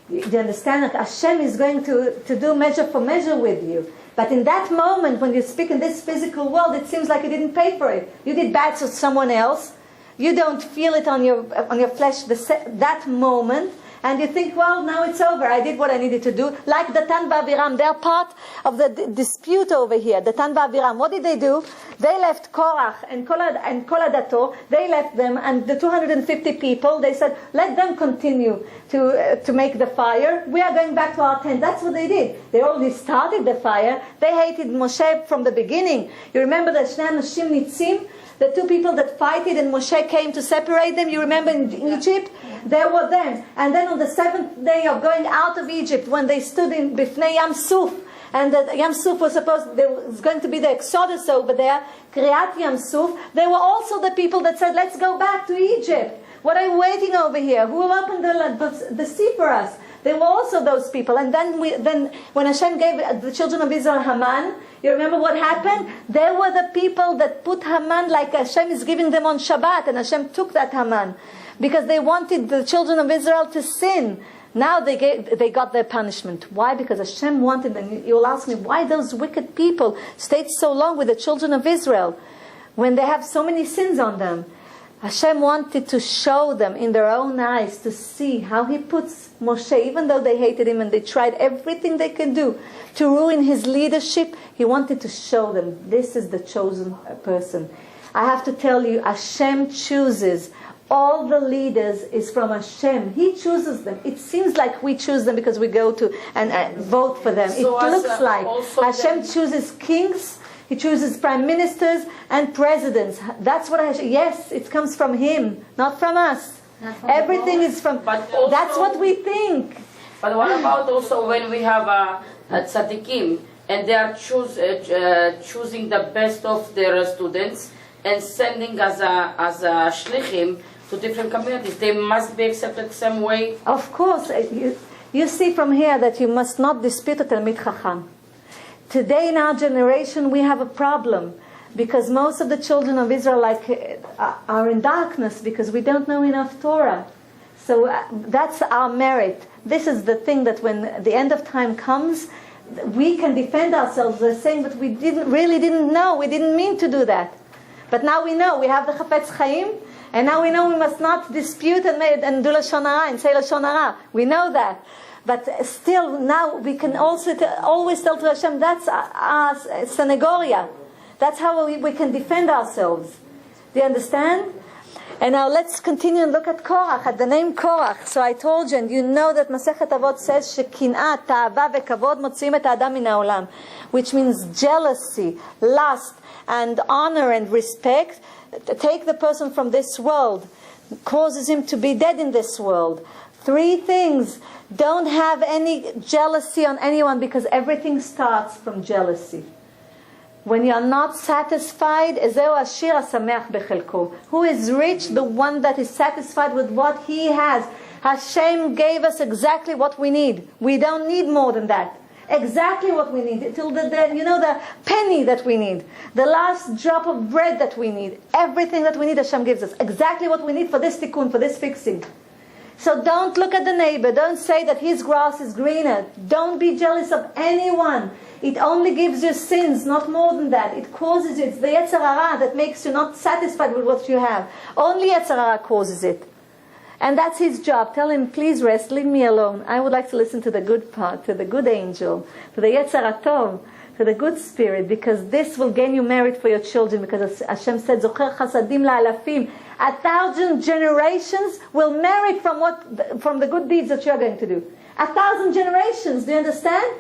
You understand that Hashem is going to do measure for measure with you. But in that moment, when you speak in this physical world, it seems like you didn't pay for it. You did bad to someone else. You don't feel it on your flesh that moment. And you think, well, now it's over. I did what I needed to do. Like Datan v'Aviram, they're part of the dispute over here. Datan v'Aviram, what did they do? They left Korach and Kol Adato. They left them, and the 250 people, they said, let them continue to make the fire. We are going back to our tent. That's what they did. They already started the fire. They hated Moshe from the beginning. You remember the Shnei Anushim Nitzim? the two people that fighted and Moshe came to separate them. You remember in Egypt? There were them. And then on the 7th day of going out of Egypt, when they stood in Bifnei Yam Suf, and that Yam Suf was there was going to be the Exodus over there, Kriyat Yam Suf, they were also the people that said, let's go back to Egypt. What are you waiting over here? Who will open the sea for us? They were also those people. And then when Hashem gave the children of Israel Haman, you remember what happened? They were the people that put Haman like Hashem is giving them on Shabbat, and Hashem took that Haman because they wanted the children of Israel to sin. Now they got their punishment. Why? Because Hashem wanted them. You'll ask me, why those wicked people stayed so long with the children of Israel when they have so many sins on them? Hashem wanted to show them in their own eyes to see how He puts Moshe, even though they hated him and they tried everything they can do to ruin his leadership, He wanted to show them, this is the chosen person. I have to tell you, Hashem chooses. All the leaders is from Hashem. He chooses them. It seems like we choose them because we go to and vote for them. So it looks like Hashem chooses kings. He chooses prime ministers and presidents. That's what yes, it comes from Him, not from us. Everything is from, also, that's what we think. But what about also when we have a tzaddikim and they are choosing the best of their students and sending as a shlichim to different communities, they must be accepted the same way? Of course. You see from here that you must not dispute a Talmid Chacham. Today in our generation we have a problem because most of the children of Israel are in darkness because we don't know enough Torah. So that's our merit. This is the thing that when the end of time comes, we can defend ourselves. They're saying, but we really didn't know. We didn't mean to do that. But now we know. We have the Chafetz Chaim, and now we know we must not dispute and do Lashon Hara and say Lashon Hara. We know that. But still, now we can also always tell to Hashem, that's our Senegoria. That's how we can defend ourselves. Do you understand? And now let's continue and look at Korach, at the name Korach. So I told you, and you know that Masechet Avot says, Shekin'at, ta'ava ve'kavod motziim et ha'adam min ha'olam, which means jealousy, lust, and honor and respect, take the person from this world, causes him to be dead in this world. 3 things. Don't have any jealousy on anyone because everything starts from jealousy. When you are not satisfied, who is rich? The one that is satisfied with what he has. Hashem gave us exactly what we need. We don't need more than that. Exactly what we need. Till the penny that we need. The last drop of bread that we need. Everything that we need, Hashem gives us. Exactly what we need for this tikkun, for this fixing. So don't look at the neighbor. Don't say that his grass is greener. Don't be jealous of anyone. It only gives you sins, not more than that. It causes you. It's the Yetzer Hara that makes you not satisfied with what you have. Only Yetzer Hara causes it. And that's his job. Tell him, please rest, leave me alone. I would like to listen to the good part, to the good angel, to the Yetzer Tov, to the good spirit, because this will gain you merit for your children. Because Hashem said, Zocher chasadim la'alafim. 1,000 generations will merit from the good deeds that you are going to do. 1,000 generations, do you understand?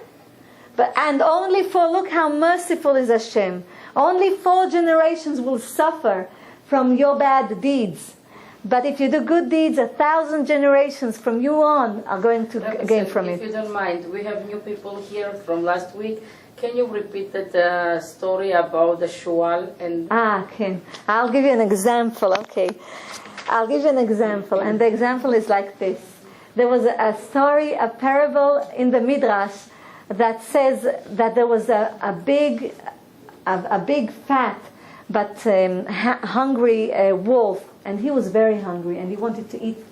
And only look how merciful is Hashem. Only 4 generations will suffer from your bad deeds. But if you do good deeds, 1,000 generations from you on are going to gain from it. If you don't mind, we have new people here from last week. Can you repeat that story about the shual? Okay. I'll give you an example. Okay. I'll give you an example. And the example is like this. There was a story, a parable in the Midrash that says that there was a big fat but hungry wolf, and he was very hungry and he wanted to eat.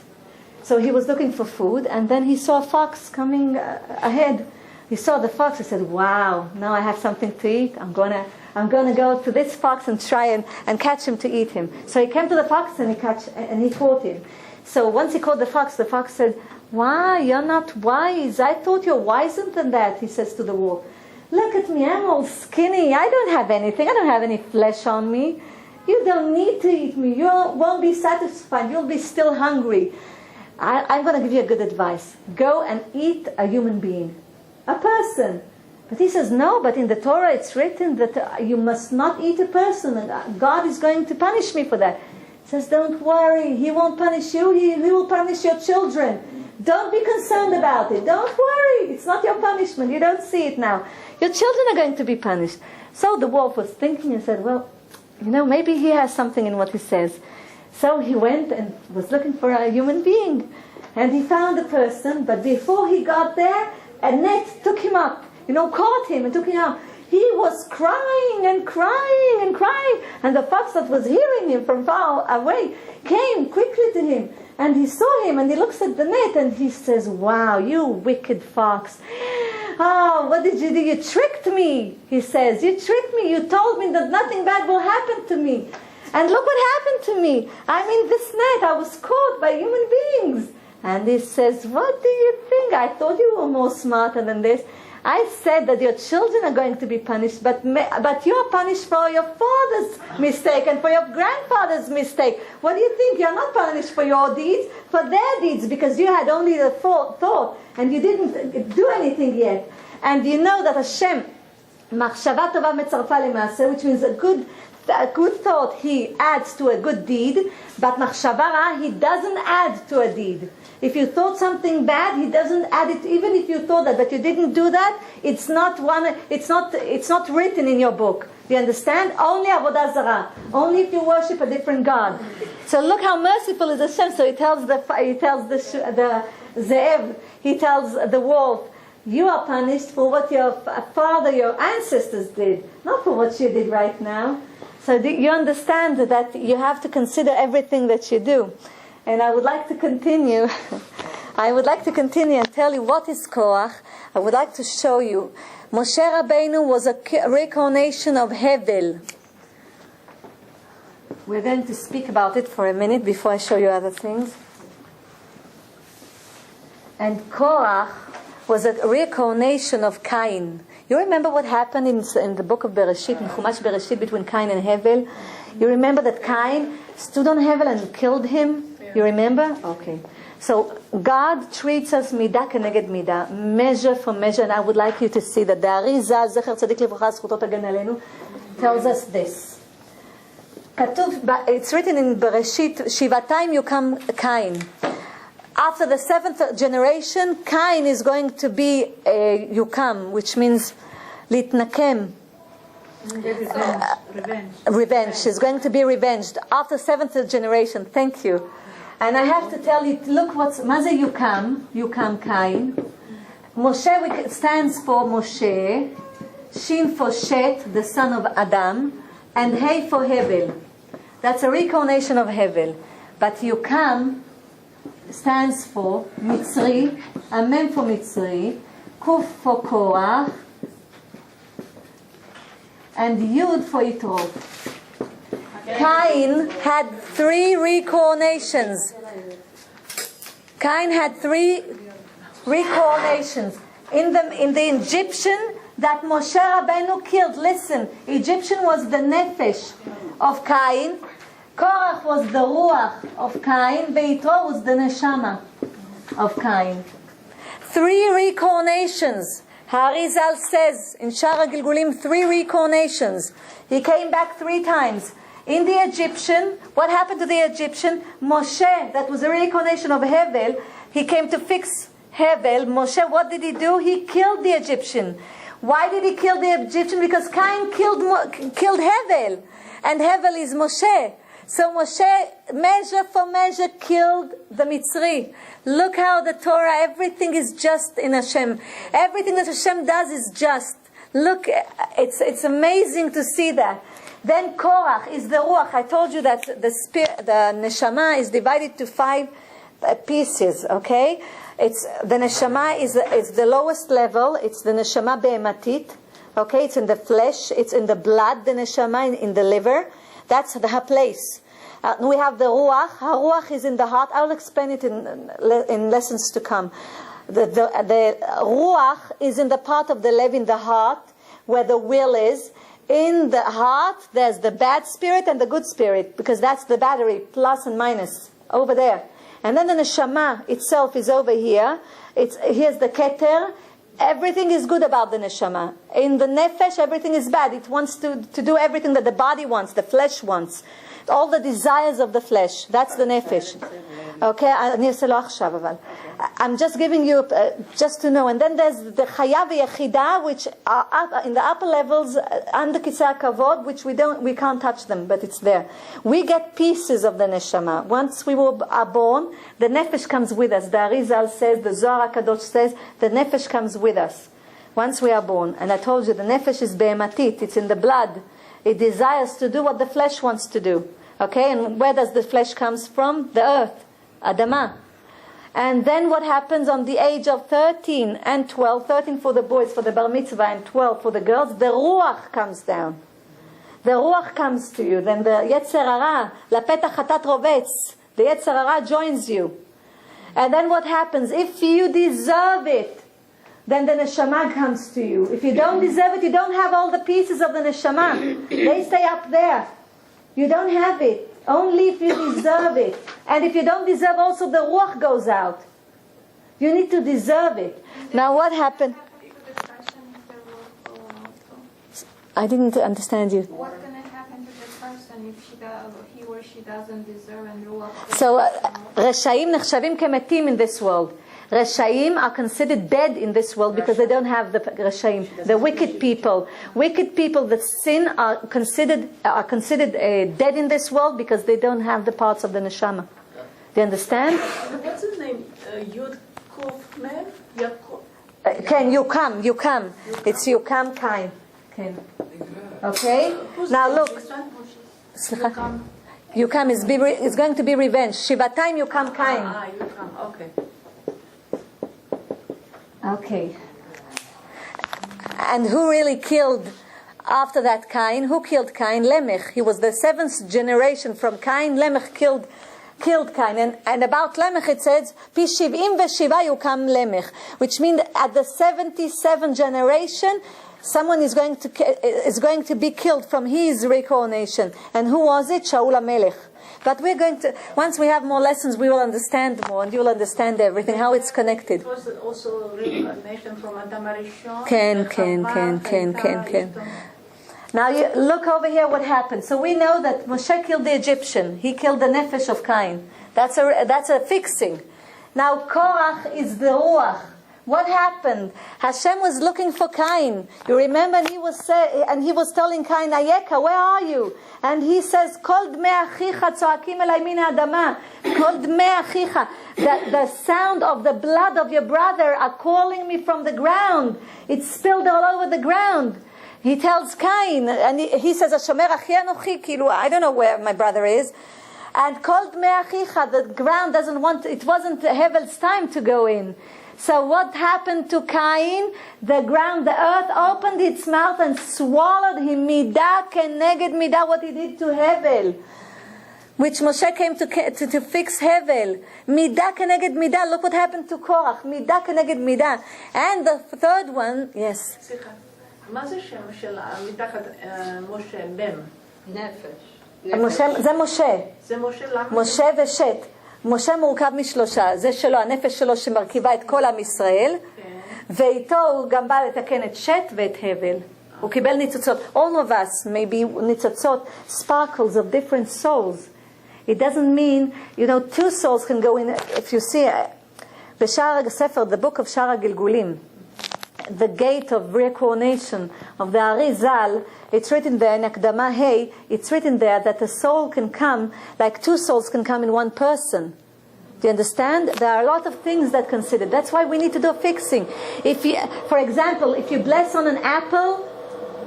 So he was looking for food, and then he saw a fox coming ahead. He saw the fox. He said, "Wow! Now I have something to eat. I'm gonna go to this fox and try and catch him to eat him." So he came to the fox and he caught him. So once he caught the fox said, "Why, you're not wise. I thought you're wiser than that." He says to the wolf, "Look at me. I'm all skinny. I don't have anything. I don't have any flesh on me. You don't need to eat me. You won't be satisfied. You'll be still hungry. I'm going to give you a good advice. Go and eat a human being, a person. But he says, no, but in the Torah it's written that you must not eat a person, and God is going to punish me for that. He says, don't worry, he won't punish you, he will punish your children. Don't be concerned about it. Don't worry, it's not your punishment. You don't see it now. Your children are going to be punished. So the wolf was thinking and said, well, maybe he has something in what he says. So he went and was looking for a human being. And he found a person, but before he got there, a net took him up. Caught him and took him up. He was crying and crying and crying. And the fox that was hearing him from far away came quickly to him. And he saw him and he looks at the net and he says, wow, you wicked fox. Oh, what did you do? You tricked me, he says. You tricked me. You told me that nothing bad will happen to me. And look what happened to me. I'm in this net. I was caught by human beings. And he says, what do you think? I thought you were more smarter than this. I said that your children are going to be punished, but you are punished for your father's mistake and for your grandfather's mistake. What do you think? You are not punished for your deeds, for their deeds, because you had only the thought and you didn't do anything yet. And you know that Hashem, machshava tova metzarfa lemaaseh, which means a good thought, he adds to a good deed, but machshava ra, he doesn't add to a deed. If you thought something bad, he doesn't add it. Even if you thought that, but you didn't do that, it's not written in your book. You understand? Only avodah zarah. Only if you worship a different God. So look how merciful is Hashem. So he tells the ze'ev, he tells the wolf, you are punished for what your father, your ancestors did, not for what you did right now. So you understand that you have to consider everything that you do. And I would like to continue. And tell you what is Korach. I would like to show you. Moshe Rabbeinu was a reincarnation of Hevel. We're going to speak about it for a minute before I show you other things. And Korach was a reincarnation of Cain. You remember what happened in the book of Bereshit, in Chumash Bereshit, between Cain and Hevel? You remember that Cain stood on Hevel and killed him? You remember? Okay. So God treats us midah keneged midah, measure for measure, and I would like you to see that the Arizal, Zecher Tzadik Livracha Zchuto Tagen Aleinu, tells us this. It's written in Bereshit, Shivatayim Yukam Cain. After the 7th generation, Cain is going to be a Yukam, which means litnakem. Revenge. She's going to be revenged after 7th generation. Thank you. And I have to tell you, look what's Maze Yukam Cain. Moshe stands for Moshe, Shin for Shet, the son of Adam, and Hey for Hevel. That's a reincarnation of Hevel. But Yukam stands for Mitzri, Mem for Mitzri, Kuf for Korach, and Yud for Yitro. Cain had 3 reincarnations. Cain had 3 reincarnations. In the Egyptian that Moshe Rabbeinu killed. Listen, Egyptian was the nefesh of Cain. Korach was the ruach of Cain. Yitro was the neshama of Cain. 3 reincarnations. Harizal says in Shara Gilgulim 3 reincarnations. He came back 3 times. In the Egyptian, what happened to the Egyptian? Moshe, that was a reincarnation of Hevel, he came to fix Hevel. Moshe, what did he do? He killed the Egyptian. Why did he kill the Egyptian? Because Cain killed Hevel, and Hevel is Moshe. So Moshe, measure for measure, killed the Mitzri. Look how the Torah, everything is just in Hashem. Everything that Hashem does is just. Look, it's amazing to see that. Then Korach is the Ruach. I told you that the Neshama is divided to 5 pieces, okay? The Neshama is the lowest level. It's the Neshama Be'ematit, okay? It's in the flesh. It's in the blood, the Neshama, in the liver. That's her place. We have the Ruach. Her Ruach is in the heart. I'll explain it in lessons to come. The Ruach is in the part of the Lev in the heart, where the will is. In the heart, there's the bad spirit and the good spirit, because that's the battery, plus and minus, over there. And then the neshama itself is over here. Here's the keter. Everything is good about the neshama. In the nefesh, everything is bad. It wants to do everything that the body wants, the flesh wants. All the desires of the flesh. That's the nefesh. Okay, I'm just giving you, just to know. And then there's the chaya v'yechida, which are up, in the upper levels, under kisei kavod, which we can't touch them, but it's there. We get pieces of the neshama. Once we are born, the nefesh comes with us. The Arizal says, the Zohar HaKadosh says, the nefesh comes with us. Once we are born. And I told you, the nefesh is be'ematit, it's in the blood. It desires to do what the flesh wants to do. Okay, and where does the flesh comes from? The earth, Adamah. And then what happens on the age of 13 and 12, 13 for the boys, for the bar mitzvah, and 12 for the girls, the ruach comes down. The ruach comes to you. Then the yetzer hara, lapetach hatat rovetz, the yetzer hara joins you. And then what happens? If you deserve it, then the neshama comes to you. If you don't deserve it, you don't have all the pieces of the neshama. They stay up there. You don't have it. Only if you deserve it. And if you don't deserve, also the ruach goes out. You need to deserve it. Now what happened? I didn't understand you. What's going to happen to the person if he or she doesn't deserve and ruach? So, Reshaim nechshavim kemetim in this world. Reshaim are considered dead in this world because they don't have the Reshaim. The wicked people that sin are considered dead in this world because they don't have the parts of the neshama. Do you understand? What's his name? Yud Kuf Mer? Ken, you come. It's you come kind. Ken. Okay? Now look. You come is going to be revenge. Shivatayim you come kind. You come. Okay. Okay. And who really killed after that Cain? Who killed Cain? Lemech. He was the 7th generation from Cain. Lemech killed Cain. And about Lemech it says, Pi shiv'im v'shiva yukam Lemech. Which means at the 77th generation, someone is going to be killed from his reincarnation. And who was it? Shaul HaMelech. But we're going to, once we have more lessons, we will understand more, and you will understand everything, how it's connected. It was also reincarnation from Adam HaRishon. Ken. Now you look over here what happened. So we know that Moshe killed the Egyptian. He killed the nefesh of Cain. That's a fixing. Now Korach is the ruach. What happened? Hashem was looking for Cain. You remember, and he was telling Cain, Ayeka, where are you? And he says, Kol dmei achicha tzoakim elai min ha'adama. Kol dmei achicha. The sound of the blood of your brother are calling me from the ground. It's spilled all over the ground. He tells Cain, and he says, Hashomer achi anochi, kilu, I don't know where my brother is. And Kol dmei achicha, the ground doesn't want, it wasn't Hevel's time to go in. So what happened to Cain? The ground, the earth opened its mouth and swallowed him. Midah keneged midah, what he did to Hevel. Which Moshe came to fix Hevel. Midah keneged midah, look what happened to Korach. Midah keneged midah. And the third one, yes. סליחה, מה זה שם של מתחת משה בם? Nefesh. זה משה. זה משה למה? משה ושת. משה מורכב משלושה, זה שלו, הנפש שלו שמרכיבה את כל עם ישראל, ואיתו הוא גם בא לתקן את שת ואת הבל. הוא קיבל ניצוצות. All of us may be ניצוצות, sparkles of different souls. It doesn't mean, two souls can go in, if you see, בשער הספר, the book of שער הגלגולים, the gate of reincarnation of the Arizal, it's written there in Akdama Hey, it's written there that a soul can come, like two souls can come in one person. Do you understand? There are a lot of things that consider. That's why we need to do a fixing. For example, if you bless on an apple,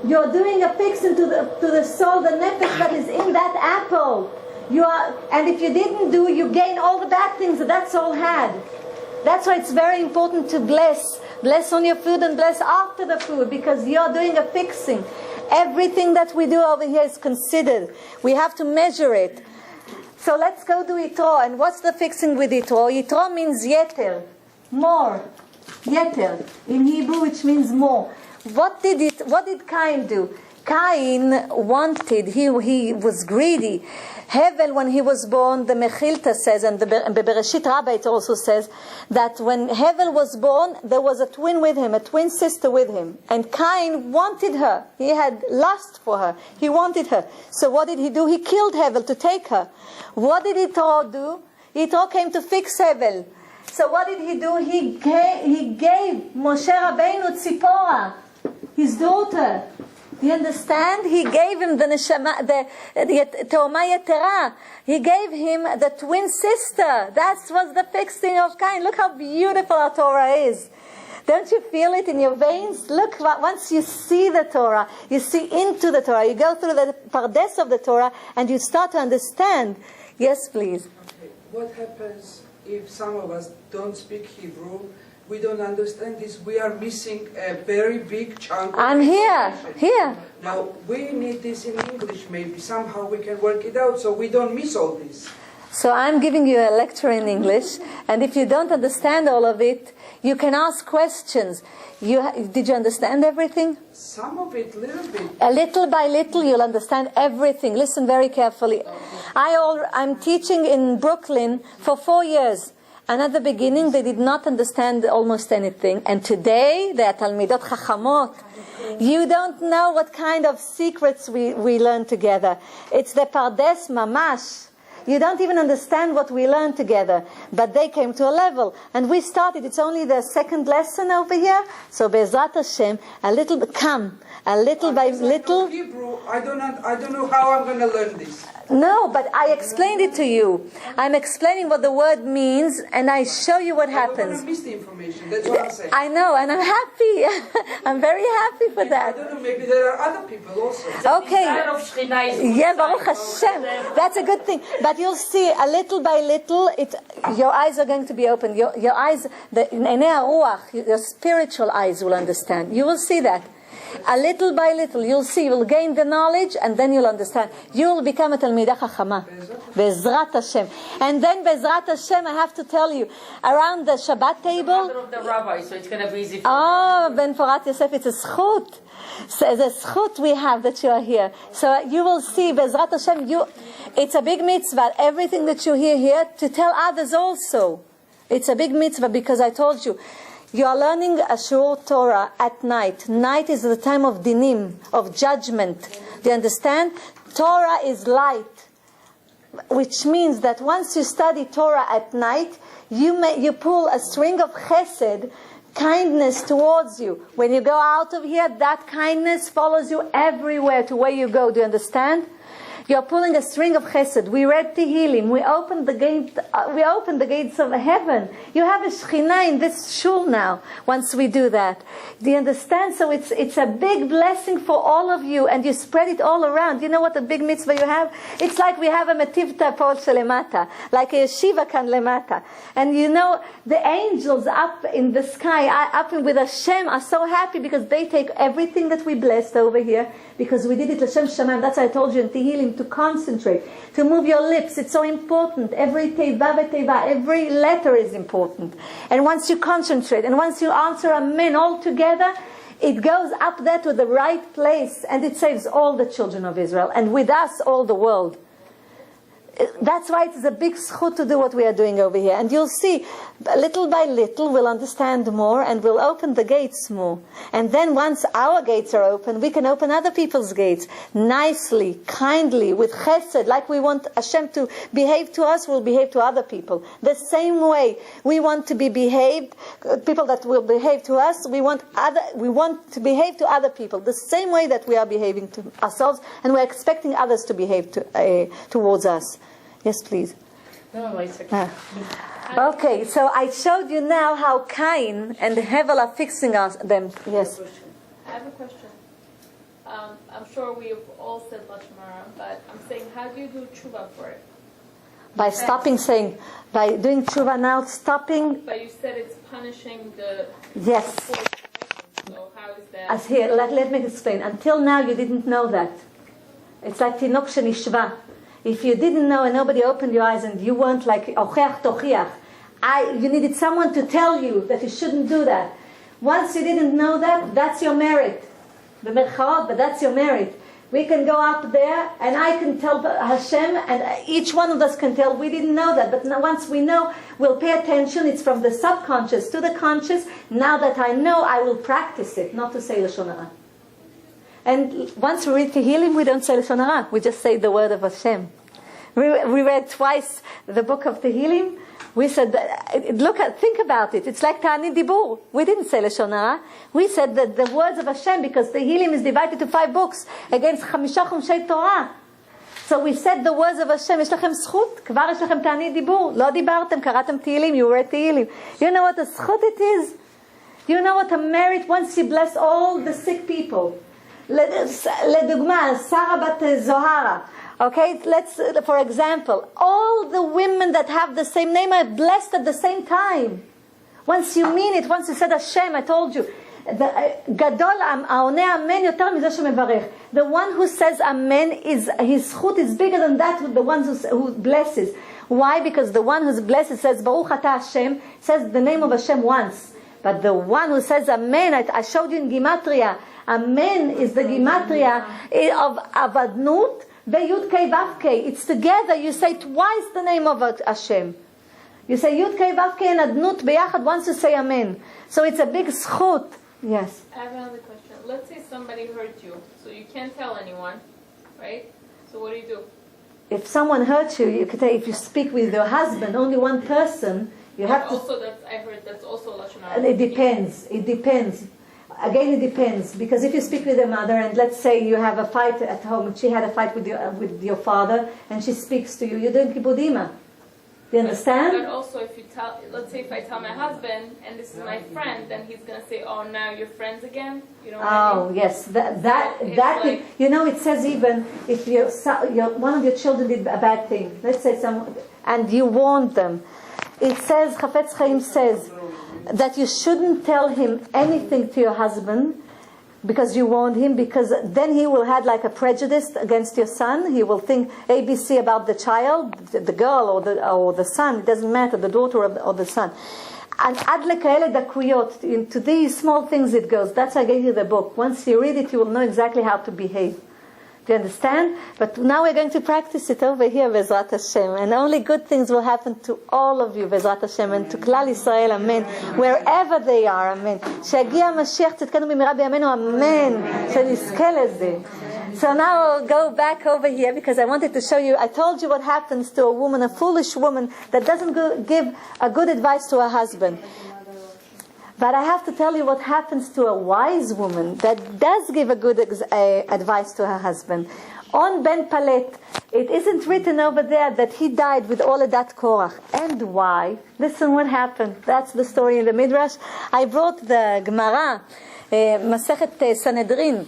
you're doing a fixing to the soul, the nefesh that is in that apple. And if you didn't do, you gain all the bad things that soul had. That's why it's very important to bless. Bless on your food and bless after the food, because you're doing a fixing. Everything that we do over here is considered. We have to measure it. So let's go to Yitro. And what's the fixing with Yitro? Yitro means yeter, more. Yeter in Hebrew, which means more. What did Cain do? Cain wanted, he was greedy. Hevel, when he was born, the Mechilta says, and the Bereshit Rabbah it also says, that when Hevel was born, there was a twin with him, a twin sister with him. And Cain wanted her. He had lust for her. He wanted her. So what did he do? He killed Hevel to take her. What did Yitro do? Yitro came to fix Hevel. So what did he do? He gave Moshe Rabbeinu Tzipora, his daughter. You understand? He gave him the neshama, the Teoma Yetera. He gave him the twin sister. That was the fixing of Cain. Look how beautiful our Torah is. Don't you feel it in your veins? Look, once you see the Torah, you see into the Torah, you go through the pardes of the Torah, and you start to understand. Yes, please. Okay. What happens if some of us don't speak Hebrew? We don't understand this. We are missing a very big chunk. I'm here. Now, we need this in English maybe. Somehow we can work it out so we don't miss all this. So I'm giving you a lecture in English, and if you don't understand all of it, you can ask questions. Did you understand everything? Some of it, little bit. A little by little, you'll understand everything. Listen very carefully. I'm teaching in Brooklyn for 4 years. And at the beginning, they did not understand almost anything. And today, they are Talmidot Chachamot. You don't know what kind of secrets we learn together. It's the Pardes Mamash. You don't even understand what we learned together. But they came to a level. And we started, it's only the second lesson over here. So Be'ezrat Hashem, a little by little. Hebrew, I don't know how I'm going to learn this. No, but I explained it to you. I'm explaining what the word means, and I show you what happens. I don't want to miss the information. That's what I'm saying. I know, and I'm happy. I'm very happy for that. I don't know, maybe there are other people also. Okay. Yeah, Baruch Hashem. That's a good thing. But you'll see, a little by little, your eyes are going to be open. Your eyes, your spiritual eyes will understand. You will see that. A little by little, you'll see, you'll gain the knowledge, and then you'll understand. You'll become a Talmidah Chachama. Be'ezrat Hashem. And then Be'ezrat Hashem, I have to tell you, around the Shabbat table. The mother of the rabbi, so it's going to be easy for Ben Porat Yosef, it's a schut. So the schut we have that you are here. So you will see, Be'ezrat Hashem, it's a big mitzvah. Everything that you hear here, to tell others also. It's a big mitzvah because I told you, you are learning a Shur Torah at night. Night is the time of dinim, of judgment. Do you understand? Torah is light, which means that once you study Torah at night, you pull a string of chesed, kindness towards you. When you go out of here, that kindness follows you everywhere to where you go. Do you understand? You're pulling a string of chesed. We read Tehillim. We opened the gate. We opened the gates of heaven. You have a Shekhinah in this shul now. Once we do that, do you understand? So it's a big blessing for all of you, and you spread it all around. You know what a big mitzvah you have? It's like we have a metivta pol shelemata, like a yeshiva kan lemata, and you know the angels up in the sky, up with Hashem, are so happy because they take everything that we blessed over here. Because we did it L'Shem Shamayim. That's why I told you in Tehillim to concentrate, to move your lips. It's so important. Every teva v'teva, every letter is important. And once you concentrate, and once you answer Amen all together, it goes up there to the right place, and it saves all the children of Israel, and with us all the world. That's why it's a big zchut to do what we are doing over here. And you'll see, little by little, we'll understand more and we'll open the gates more. And then once our gates are open, we can open other people's gates nicely, kindly, with chesed. Like we want Hashem to behave to us, we'll behave to other people. The same way we want to be behaved, people that will behave to us, we want to behave to other people. The same way that we are behaving to ourselves, and we're expecting others to behave towards us. Yes, please. No, it's okay. Okay, so I showed you now how Cain and Hevel are fixing them. Yes. I have a question. I'm sure we've all said Lashmara, but I'm saying, how do you do tshuva for it? By stopping saying, by doing tshuva now, stopping. But you said it's punishing the... Yes. So how is that? As here, let me explain. Until now, you didn't know that. It's like Tinok Shenishva. If you didn't know and nobody opened your eyes and you weren't like Ocheach Tochiach, you needed someone to tell you that you shouldn't do that. Once you didn't know that, that's your merit. b'merchaot, but that's your merit. We can go up there, and I can tell Hashem, and each one of us can tell, we didn't know that, but now once we know, we'll pay attention. It's from the subconscious to the conscious. Now that I know, I will practice it, not to say Lashon Hara. And once we read Tehillim, we don't say Lashon Hara. We just say the word of Hashem. We read twice the book of Tehillim. We said, think about it. It's like Ta'anit Dibur. We didn't say Lashon Hara. We said that the words of Hashem, because Tehillim is divided to 5 books against 5 חומשי Torah. So we said the words of Hashem. יש לכם זכות, כבר יש לכם תענית דיבור. לא דיברתם, קראתם תהילים, you read תהילים. You know what a זכות it is? You know what a merit once you bless all the sick people. לדוגמה, שרה בת זוהרה. Okay, for example, all the women that have the same name are blessed at the same time. Once you mean it, once you said Hashem, I told you, גדול העונה אמן יותר מזה שמברך. The one who says amen, his זכות is bigger than that with the one who blesses. Why? Because the one who blesses says Baruch atah Hashem, says the name of Hashem once. But the one who says amen, I showed you in Gematria, amen is the Gematria of Adnut, Yud Kei Vav Kei. It's together. You say twice the name of Hashem. You say Yud Kei Vav Kei and Adnut beyachad once you say Amen. So it's a big schut. Yes. I have another question. Let's say somebody hurt you, so you can't tell anyone, right? So what do? If someone hurts you, you could say, if you speak with your husband, only one person, you have to. Also, I heard that's also Lashon Hara. It depends. It depends. Again, it depends, because if you speak with your mother, and let's say you have a fight at home, and she had a fight with your father, and she speaks to you, you're doing kibud ima. Do you understand? But also, if you tell, let's say if I tell my husband, and this is my friend, then he's gonna say, "Oh, now you're friends again." You know what I mean? Yes, that like, you know, it says even if one of your children did a bad thing, let's say and you warned them, it says Chafetz Chaim says that you shouldn't tell him anything to your husband because you warned him, because then he will have like a prejudice against your son. He will think ABC about the child, the girl or the son. It doesn't matter, the daughter or the son. And ad lekaele dakuyot, into these small things it goes. That's why I gave you the book. Once you read it, you will know exactly how to behave. Do you understand? But now we're going to practice it over here, Bezrat Hashem. And only good things will happen to all of you, Bezrat Hashem, and to Klal Yisrael, Amen. Wherever they are, Amen. שיגיע המשיח צדקנו במהרה בימינו, Amen. שנזכה לזה. So now I'll go back over here because I wanted to show you, I told you what happens to a woman, a foolish woman that doesn't give a good advice to her husband. But I have to tell you what happens to a wise woman that does give a good advice to her husband. On Ben Palet, it isn't written over there that he died with all of that Korach. And why? Listen what happened. That's the story in the Midrash. I brought the Gemara, Masechet Sanhedrin,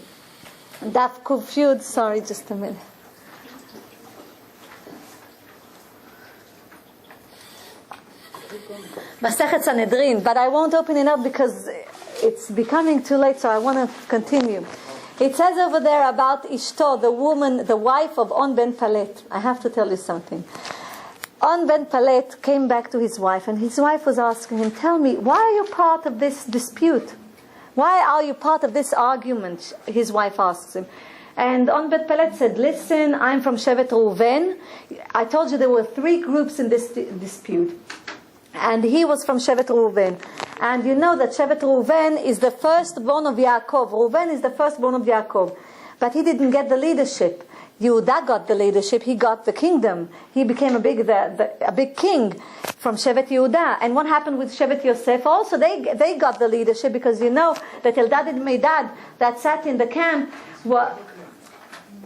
Daf Kuf Yud. Sorry, just a minute. Masechet Sanhedrin, but I won't open it up because it's becoming too late, so I want to continue. It says over there about Ishto, the woman, the wife of On Ben Palet. I have to tell you something. On Ben Palet came back to his wife, and his wife was asking him, tell me, why are you part of this dispute? Why are you part of this argument? His wife asks him. And On Ben Palet said, listen, I'm from Shevet Reuven. I told you there were 3 groups in this dispute. And he was from Shevet Reuven. And you know that Shevet Reuven is the firstborn of Yaakov. Reuven is the firstborn of Yaakov. But he didn't get the leadership. Yehuda got the leadership. He got the kingdom. He became a big king from Shevet Yehuda. And what happened with Shevet Yosef? Also, they got the leadership, because you know that Eldad and Medad that sat in the camp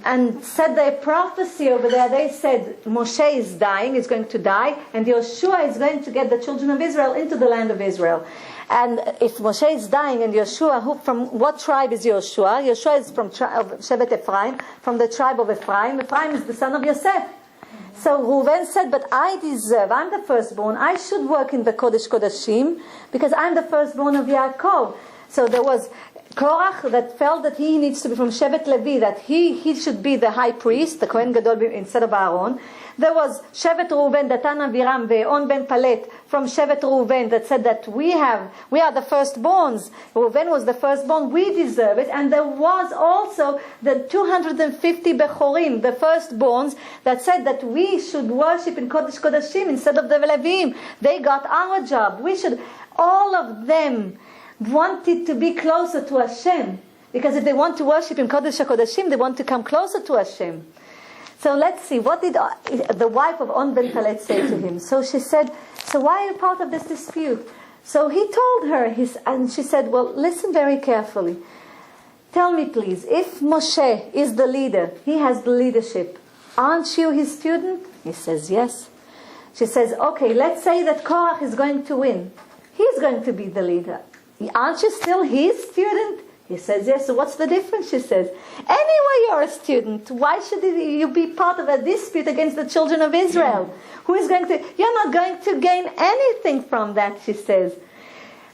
and said their prophecy over there. They said Moshe is dying, is going to die, and Yeshua is going to get the children of Israel into the land of Israel. And if Moshe is dying and Yeshua, from what tribe is Yeshua? Yeshua is from Shevet Ephraim, from the tribe of Ephraim. Ephraim is the son of Yosef. So Reuven said, but I deserve, I'm the firstborn, I should work in the Kodesh Kodashim, because I'm the firstborn of Yaakov. So there was Korach that felt that he needs to be from Shevet Levi, that he should be the high priest, the Kohen Gadol instead of Aaron. There was Shevet Reuven, Datan Aviram, Ve'on ben Palet from Shevet Reuven that said that we are the firstborns. Reuven was the firstborn, we deserve it. And there was also the 250 Bechorim, the firstborns, that said that we should worship in Kodesh Kodashim instead of the Levim. They got our job. All of them wanted to be closer to Hashem. Because if they want to worship in Kodesh HaKodashim, they want to come closer to Hashem. So let's see, what did the wife of On ben Palet say to him? So she said, so why are you part of this dispute? So he told her, and she said, well, listen very carefully. Tell me please, if Moshe is the leader, he has the leadership, aren't you his student? He says, yes. She says, okay, let's say that Korach is going to win. He's going to be the leader. Aren't you still his student? He says, yes. So what's the difference? She says, anyway, you're a student. Why should you be part of a dispute against the children of Israel? You're not going to gain anything from that, she says.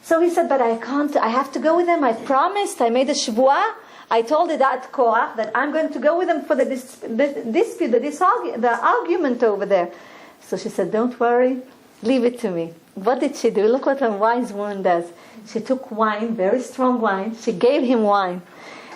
So he said, but I can't, I have to go with them. I promised, I made a shvuah. I told it at Korach that I'm going to go with them for the dispute, the argument over there. So she said, don't worry, leave it to me. What did she do? Look what a wise woman does. She took wine, very strong wine. She gave him wine.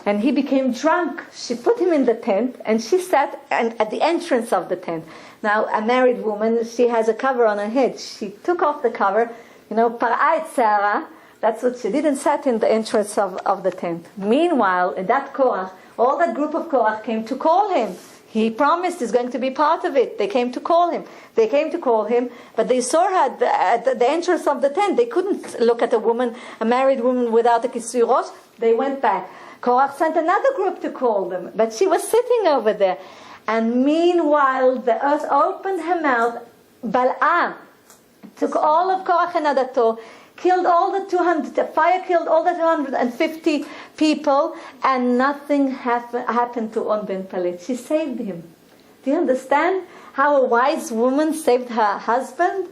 And he became drunk. She put him in the tent, and she sat at the entrance of the tent. Now, a married woman, she has a cover on her head. She took off the cover, para'et se'ara. That's what she did, and sat in the entrance of the tent. Meanwhile, in that Korach, all that group of Korach came to call him. He promised he's going to be part of it. They came to call him. But they saw her at the entrance of the tent. They couldn't look at a married woman without a kisui rosh. They went back. Korach sent another group to call them, but she was sitting over there. And meanwhile, the earth opened her mouth. Bal'ah took all of Korach and Adato, killed all the 200, the fire killed all the 250 people, and nothing happened to On ben Palet. She saved him. Do you understand how a wise woman saved her husband?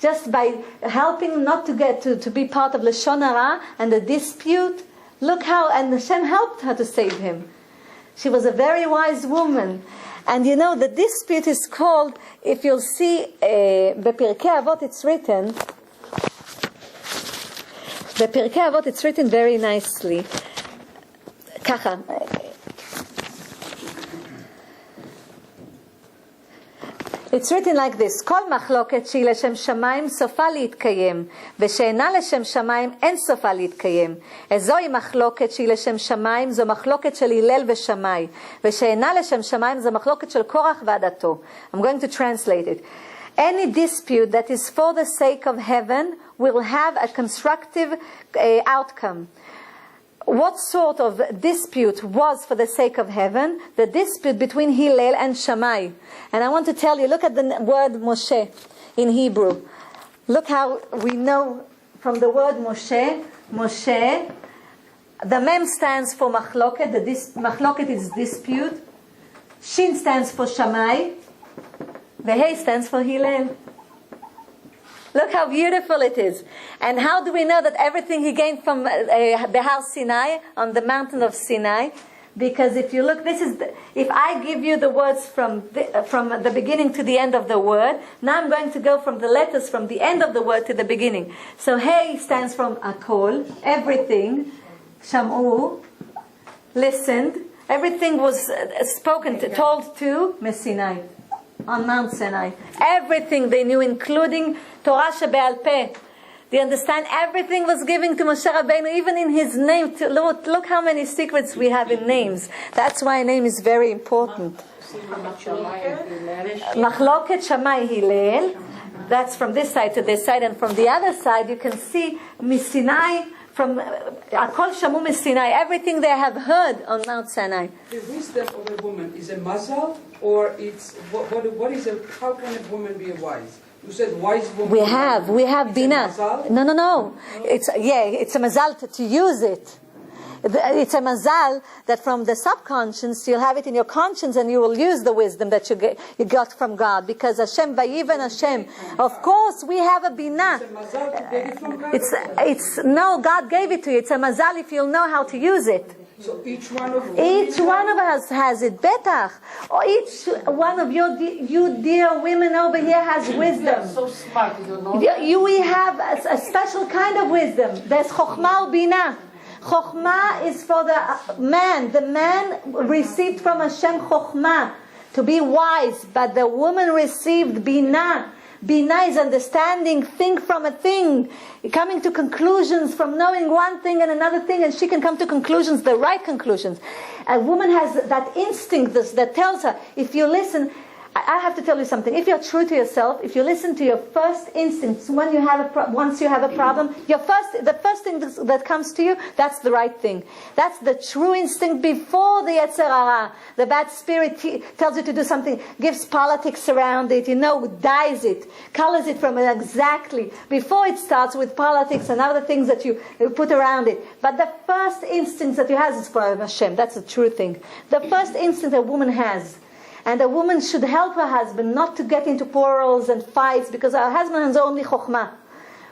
Just by helping not to be part of Lashon Hara and the dispute. Look how, and Hashem helped her to save him. She was a very wise woman. And the dispute is called, if you'll see, בפרקי אבות it's written, בפרקי אבות it's written very nicely. ככה. It's written like this: כל מחלוקת שהיא לשם שמיים סופה להתקיים, ושאינה לשם שמיים אין סופה להתקיים. זוהי מחלוקת שהיא לשם שמיים, זו מחלוקת של הלל ושמאי, ושאינה לשם שמיים זו מחלוקת של קורח ועדתו. I'm going to translate it. Any dispute that is for the sake of heaven will have a constructive outcome. What sort of dispute was for the sake of heaven? The dispute between Hillel and Shammai. And I want to tell you, look at the word Moshe in Hebrew. Look how we know from the word Moshe, the Mem stands for Machloket, Machloket is dispute. Shin stands for Shammai. The Hey stands for Hillel. Look how beautiful it is. And how do we know that everything he gained from Behar Sinai, on the mountain of Sinai? Because if you look, if I give you the words from the beginning to the end of the word, now I'm going to go from the letters from the end of the word to the beginning. So Hey stands from Akol, everything. Shamu, listened. Everything was spoken, told to Messinai, on Mount Sinai. Everything they knew, including Torah Shebe'al Peh. Do you understand? Everything was given to Moshe Rabbeinu, even in his name. Look how many secrets we have in names. That's why a name is very important. Machloket Shammai Hillel. That's from this side to this side, and from the other side you can see Misinai, from Akol Shamu Misinai. Everything they have heard on Mount Sinai. The wisdom of a woman is a mazal, or it's what is how can a woman be wise? You said wise woman. We have bina. No. It's a mazal to use it. It's a mazal that from the subconscious you'll have it in your conscience, and you will use the wisdom that you got from God, because Hashem vayiven Hashem. Of course, we have a binah. No, God gave it to you. It's a mazal if you'll know how to use it. So each one of us has it, betach. Or each one of you dear women over here has wisdom. So smart, you know. We have a special kind of wisdom. There's chokhmah ubinah. Chokhmah is for the man. The man received from Hashem chokhmah, to be wise, but the woman received binah. Binah is understanding, think from a thing, coming to conclusions from knowing one thing and another thing, and she can come to conclusions, the right conclusions. A woman has that instinct that tells her, if you listen, I have to tell you something. If you're true to yourself, if you listen to your first instincts once you have a problem, the first thing that comes to you, that's the right thing. That's the true instinct before the Yetzer Hara. The bad spirit tells you to do something, gives politics around it, dyes it, colors it from it exactly. Before it starts with politics and other things that you put around it. But the first instinct that you have is for Hashem. That's the true thing. The first instinct a woman has. And a woman should help her husband not to get into quarrels and fights, because her husband has only chokhmah.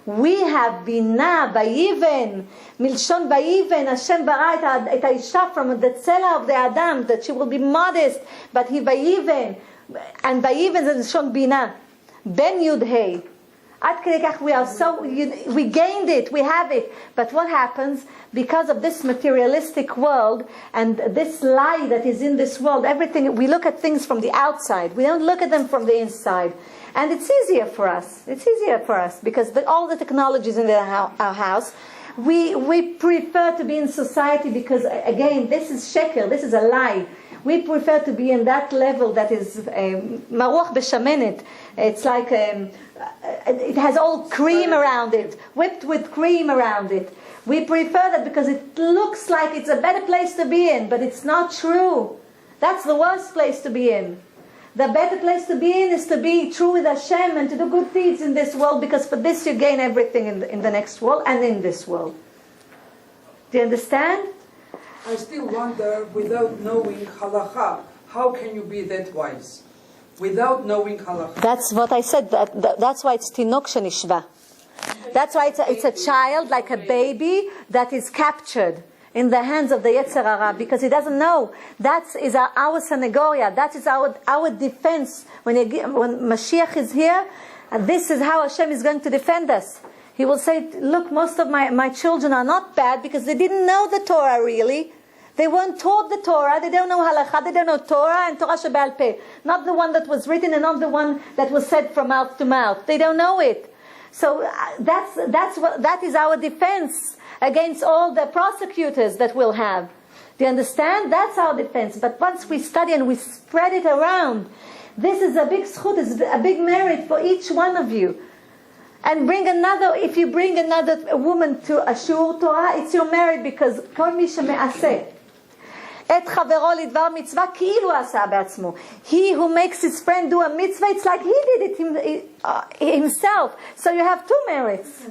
We have binah, bayiven, milshon bayiven. Hashem bara et ha'isha from the tzela of the Adam, that she will be modest, but he bayiven. And bayiven is milshon binah. Ben yud hey. We gained it, we have it. But what happens? Because of this materialistic world and this lie that is in this world, everything, we look at things from the outside. We don't look at them from the inside. And it's easier for us. It's easier for us because all the technologies in our house, we prefer to be in society because, again, this is shekel, this is a lie. We prefer to be in that level that is maruach b'shamenet. It's like it has all cream around it, whipped with cream around it. We prefer that because it looks like it's a better place to be in, but it's not true. That's the worst place to be in. The better place to be in is to be true with Hashem and to do good deeds in this world, because for this you gain everything in the next world and in this world. Do you understand? I still wonder, without knowing halacha, how can you be that wise? Without knowing halacha. That's what I said. That's why it's tinok shenishva. That's why it's a child, like a baby, that is captured in the hands of the Yetzer Hara, because he doesn't know. That is our senegoria. That is our defense. When Mashiach is here, and this is how Hashem is going to defend us. He will say, look, most of my children are not bad because they didn't know the Torah really. They weren't taught the Torah. They don't know halakha. They don't know Torah and Torah shebe'al peh. Not the one that was written and not the one that was said from mouth to mouth. They don't know it. So that is our defense against all the prosecutors that we'll have. Do you understand? That's our defense. But once we study and we spread it around, this is a big zchut, it's a big merit for each one of you. And if you bring another woman to a shiur Torah, it's your merit, because kol mi sheme'aseh et chavero lidvar mitzvah ki'ilu asa be'atzmo. He who makes his friend do a mitzvah, it's like he did it himself. So you have two merits.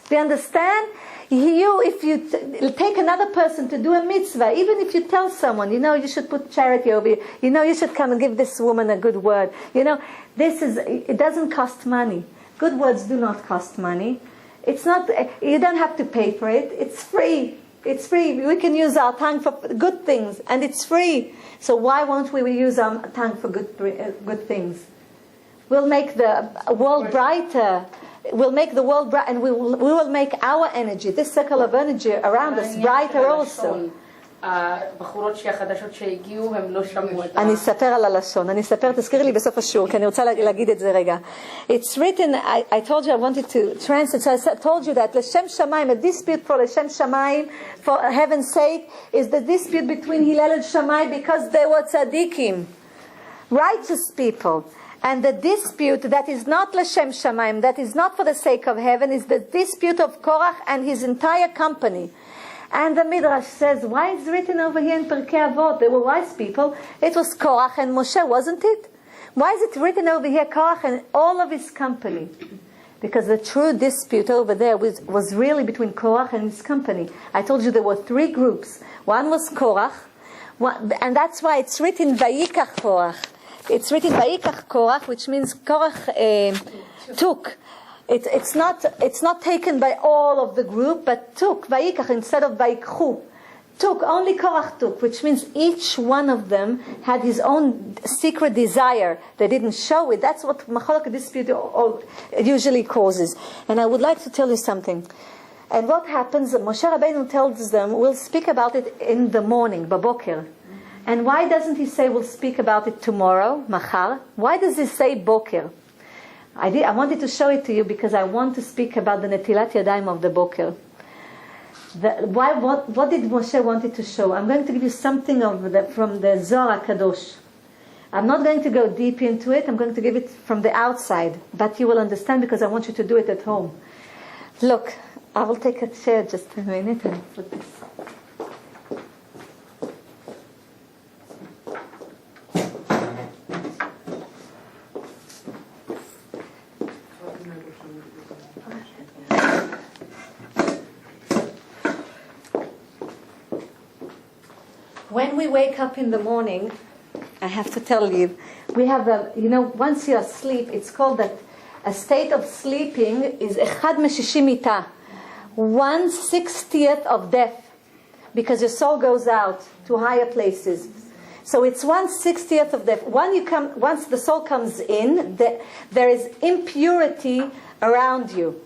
Do you understand? If you take another person to do a mitzvah, even if you tell someone, you should put charity over here, you should come and give this woman a good word. It doesn't cost money. Good words do not cost money. It's not. You don't have to pay for it. It's free. It's free. We can use our tongue for good things, and it's free. So why won't we use our tongue for good things? We'll make the world brighter. We'll make the world bright, and we will make our energy, this circle of energy around us, brighter also. אני אספר על הלשון, תזכירי לי בסוף השיעור, כי אני רוצה להגיד את זה רגע. It's written, I told you I wanted to translate, so I told you that לשם שמיים, a dispute for לשם שמיים, for heaven's sake, is the dispute between Hillel and Shammai, because they were tzaddikim, righteous people. And the dispute that is not l'shem shamayim, that is not for the sake of heaven, is the dispute of Korach and his entire company. And the Midrash says, why is it written over here in Pirkei Avot? They were wise people. It was Korach and Moshe, wasn't it? Why is it written over here, Korach and all of his company? Because the true dispute over there was really between Korach and his company. I told you there were 3 groups. One was Korach, and that's why it's written Vayikach Korach. It's written Vayikach Korach, which means Korach took. It's not taken by all of the group, but took Vayikach instead of Vayikchu. Took, only Korach took, which means each one of them had his own secret desire. They didn't show it. That's what Machlok dispute usually causes. And I would like to tell you something. And what happens, Moshe Rabbeinu tells them, we'll speak about it in the morning, baboker. And why doesn't he say we'll speak about it tomorrow, machar? Why does he say boker? I wanted to show it to you because I want to speak about the netilat yadayim of the boker. What did Moshe wanted to show? I'm going to give you something from the Zohar Kadosh. I'm not going to go deep into it. I'm going to give it from the outside. But you will understand because I want you to do it at home. Look, I will take a chair just a minute and put this. When we wake up in the morning, I have to tell you, we have once you're asleep, it's called that a state of sleeping is echad meshishimita, 1/60th of death, because your soul goes out to higher places. So it's 1/60th of death. Once the soul comes in, there is impurity around you.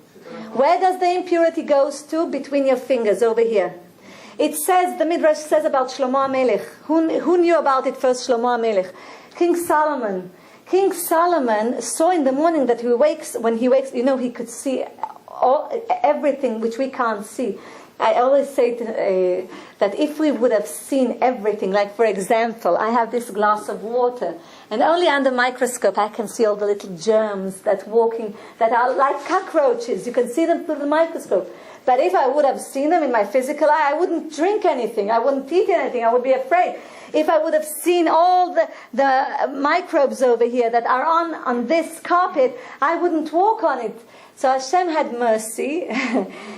Where does the impurity goes to? Between your fingers, over here. It says, the Midrash says about Shlomo HaMelech. Who knew about it first? Shlomo HaMelech. King Solomon. King Solomon saw in the morning that when he wakes, he could see everything which we can't see. I always say that if we would have seen everything, like for example, I have this glass of water, and only under microscope I can see all the little germs that are like cockroaches. You can see them through the microscope. But if I would have seen them in my physical eye, I wouldn't drink anything. I wouldn't eat anything. I would be afraid. If I would have seen all the microbes over here that are on this carpet, I wouldn't walk on it. So Hashem had mercy.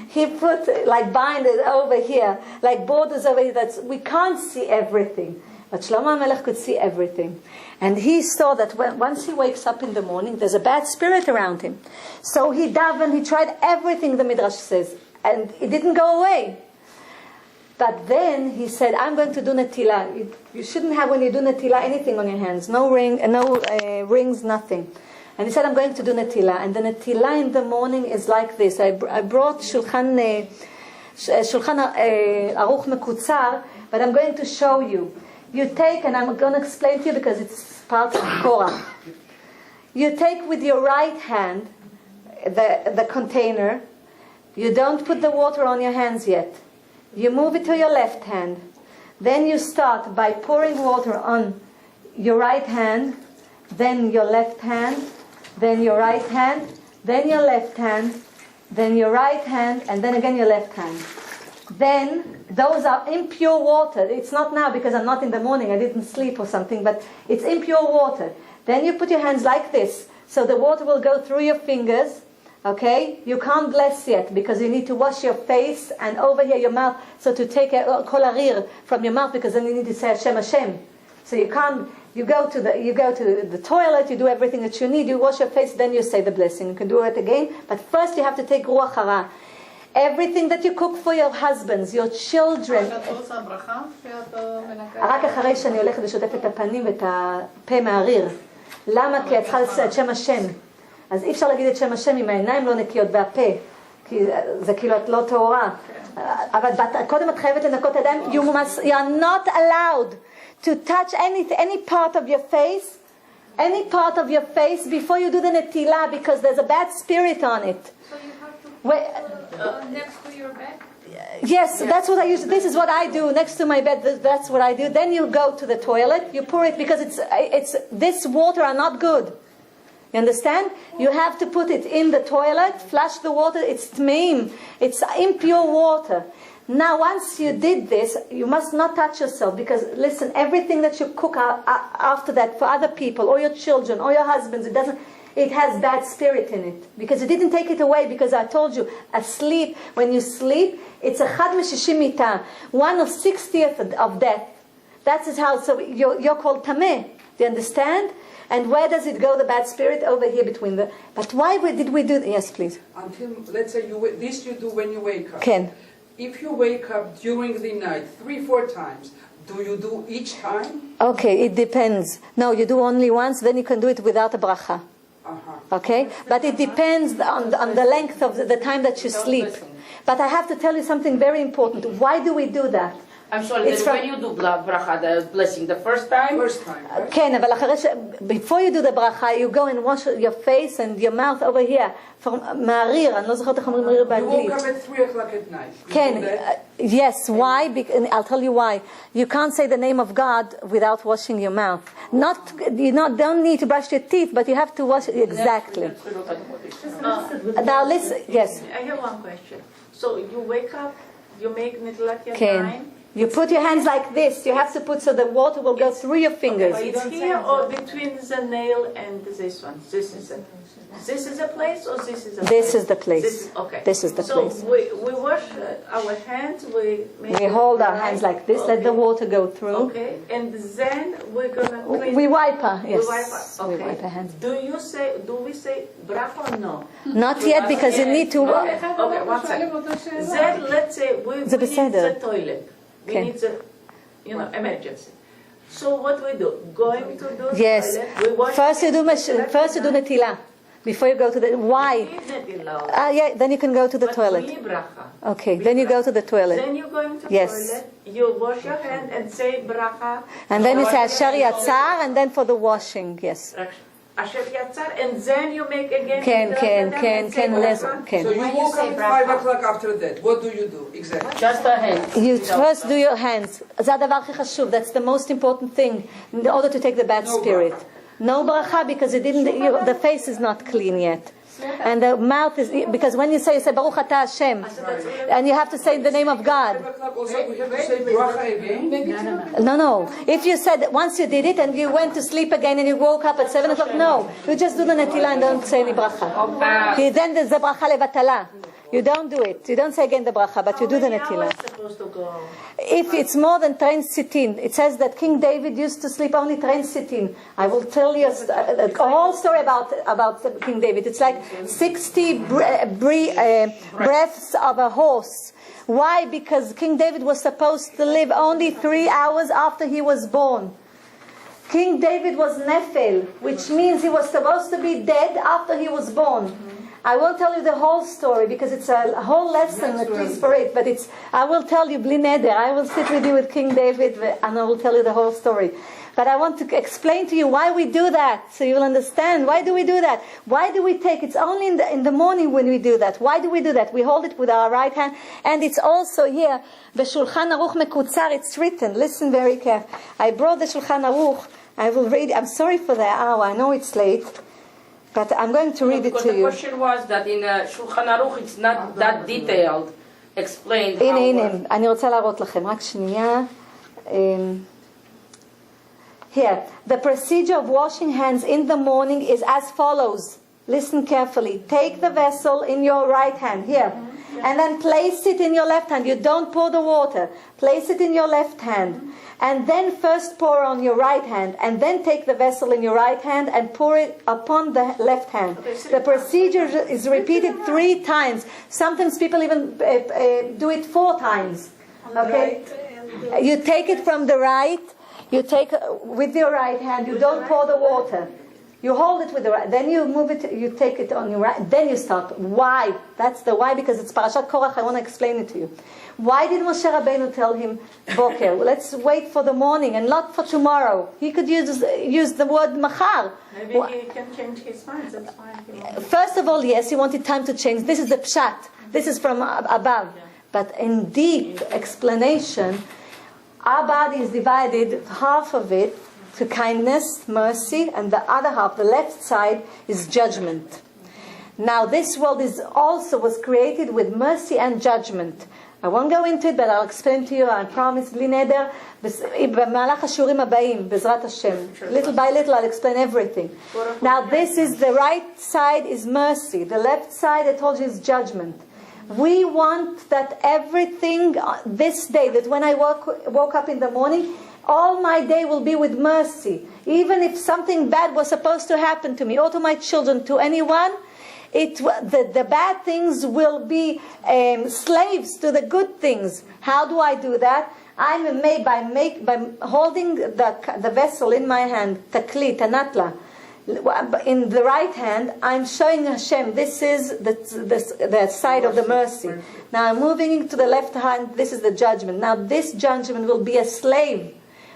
He put binders over here, like borders over here. We can't see everything. But Shlomo HaMelech could see everything. And he saw that once he wakes up in the morning, there's a bad spirit around him. So he davened, he tried everything, the Midrash says. And it didn't go away. But then he said, I'm going to do netilah. You shouldn't have, when you do netilah, anything on your hands. No rings, nothing. And he said, I'm going to do netilah. And the netilah in the morning is like this. I brought Shulchan Aruch Mekutzar, but I'm going to show you. You take, and I'm going to explain to you because it's part of Korach. You take with your right hand the container. You don't put the water on your hands yet. You move it to your left hand. Then you start by pouring water on your right hand, then your left hand, then your right hand, then your left hand, then your right hand, and then again your left hand. Then those are impure water. It's not now because I'm not in the morning, I didn't sleep or something, but it's impure water. Then you put your hands like this, so the water will go through your fingers. Okay, you can't bless yet because you need to wash your face and over here your mouth. So to take kol harir from your mouth, because then you need to say Hashem Hashem. So you can't. You go to the toilet. You do everything that you need. You wash your face, then you say the blessing. You can do it again, but first you have to take ruach hara. Everything that you cook for your husbands, your children. רק אחרי שאני הולכת ושוטפת את הפנים ואת הפה מהריר. למה? כי את צריכה לעשות שם השם. אז אי אפשר להגיד את שם השם אם העיניים לא נקיות והפה, כי זה כאילו את לא טהורה. אבל קודם את חייבת לנקות ידיים. You are not allowed to touch any part of your face, before you do the netilah, because there's a bad spirit on it. So you have to put next to your bed? Yes, that's what I use. This is what I do next to my bed. That's what I do. Then you go to the toilet. You pour it because it's this water are not good. You understand? You have to put it in the toilet, flush the water. It's tmeim. It's impure water. Now, once you did this, you must not touch yourself because, listen, everything that you cook after that for other people or your children or your husbands, it has bad spirit in it. Because it didn't take it away, because I told you, asleep, when you sleep, it's a chad meshishim mita, 1/60th of death. That is how, so you're called tameh. Do you understand? And where does it go, the bad spirit? Over here between the... But why did we do... Yes, please. Until, let's say, this you do when you wake up. Ken. If you wake up during the night 3-4 times, do you do each time? Okay, it depends. No, you do only once, then you can do it without a bracha. Okay? But it depends on the length of the time that you sleep. But I have to tell you something very important. Why do we do that? I'm sorry, when you do bracha, the blessing, the first time? First time, right? כן, אבל before you do the bracha, you go and wash your face and your mouth over here. מהריר, אני לא זוכרת איך אומרים ריר באנגלית. You woke up at 3 o'clock at night. כן, yes, why? I'll tell you why. You can't say the name of God without washing your mouth. Don't need to brush your teeth, but you have to wash, exactly. Now listen, yes. I have one question. So you wake up, you make nitilat כן. yadayim. You put your hands like this. You have to put so the water will go through your fingers. Okay, it's here or between the nail and this one? This is a place or this is a place? This is the place. Okay. This is the place. So we wash our hands, We hold our hands like this, let the water go through. Okay, and then we're gonna clean. We wipe her, yes. We wipe her. Okay. We wipe her hands. Do we say bracha or no? Not yet, because you need to... Okay, one second. Then let's say we need the toilet. We Okay. need the, emergency. So what we do? Going to do Yes. toilet. We wash First you do netilah. Before you go to the... Why? Yeah, then you can go to the toilet. Okay, then you go to the toilet. Then you go into Yes. toilet, you wash your hand and say bracha. And then you say Asher Yatzar, and then for the washing, yes. Asher Yatzar, and then you make again. Ken, So you woke up at 5 o'clock after that. What do you do exactly? Just a hand. You first do your hands. זה הדבר הכי חשוב. That's the most important thing in order to take the bad spirit. No bracha, because the face is not clean yet. And the mouth is, because when you say Baruch Atah Hashem, and you have to say the name of God. 5 o'clock also we have to say bracha again? No. If you said, once you did it and you went to sleep again and you woke up at 7 o'clock, no. You just do the netilah and don't say any bracha. Then there's the bracha levatala. You don't do it. You don't say again the bracha, but you do the netilah. If it's more than train sitin, it says that King David used to sleep only train sitin. I will tell you a whole story about King David. It's like 60 breaths of a horse. Why? Because King David was supposed to live only 3 hours after he was born. King David was nefel, which means he was supposed to be dead after he was born. I won't tell you the whole story because it's a whole lesson, at least for it. But I will tell you, bli neder. I will sit with you with King David and I will tell you the whole story. But I want to explain to you why we do that, so you will understand. Why do we do that? Why do we take? It's only in the morning when we do that. Why do we do that? We hold it with our right hand, and it's also here. The Shulchan Aruch Mekutzar. It's written. Listen very carefully. I brought the Shulchan Aruch. I will read. I'm sorry for the hour. I know it's late. But I'm going to read it to you. The question was that in Shulchan Aruch it's not that detailed, explained. הנה, אני רוצה להראות לכם, רק שנייה. Here, the procedure of washing hands in the morning is as follows. Listen carefully. Take the vessel in your right hand, here, and then place it in your left hand. You don't pour the water. Place it in your left hand. And then first pour on your right hand, and then take the vessel in your right hand and pour it upon the left hand. The procedure is repeated 3 times. Sometimes people even do it 4 times. Okay? You take it from the right, you take with your right hand, you don't pour the water. You hold it with the right, then you move it, you take it on your right, then you start. Why? That's the why, because it's Parashat Korach. I want to explain it to you. Why did Moshe Rabbeinu tell him, Boker, let's wait for the morning and not for tomorrow? He could use the word machar. Maybe he can change his mind, that's fine. First of all, yes, he wanted time to change. This is the pshat. This is from above. But in deep explanation, our body is divided, half of it to kindness, mercy, and the other half, the left side, is judgment. Now this world was created with mercy and judgment. I won't go into it, but I'll explain to you, I promise, בלי נדר, במהלך השיעורים הבאים, בעזרת השם. Little by little I'll explain everything. Now this is the right side is mercy. The left side, I told you, is judgment. We want that everything this day, that when I woke up in the morning, all my day will be with mercy. Even if something bad was supposed to happen to me, or to my children, to anyone, the bad things will be slaves to the good things. How do I do that? I'm made by holding the vessel in my hand, taklit, anatla. In the right hand, I'm showing Hashem, this is the side of the mercy. Now I'm moving into the left hand, this is the judgment. Now this judgment will be a slave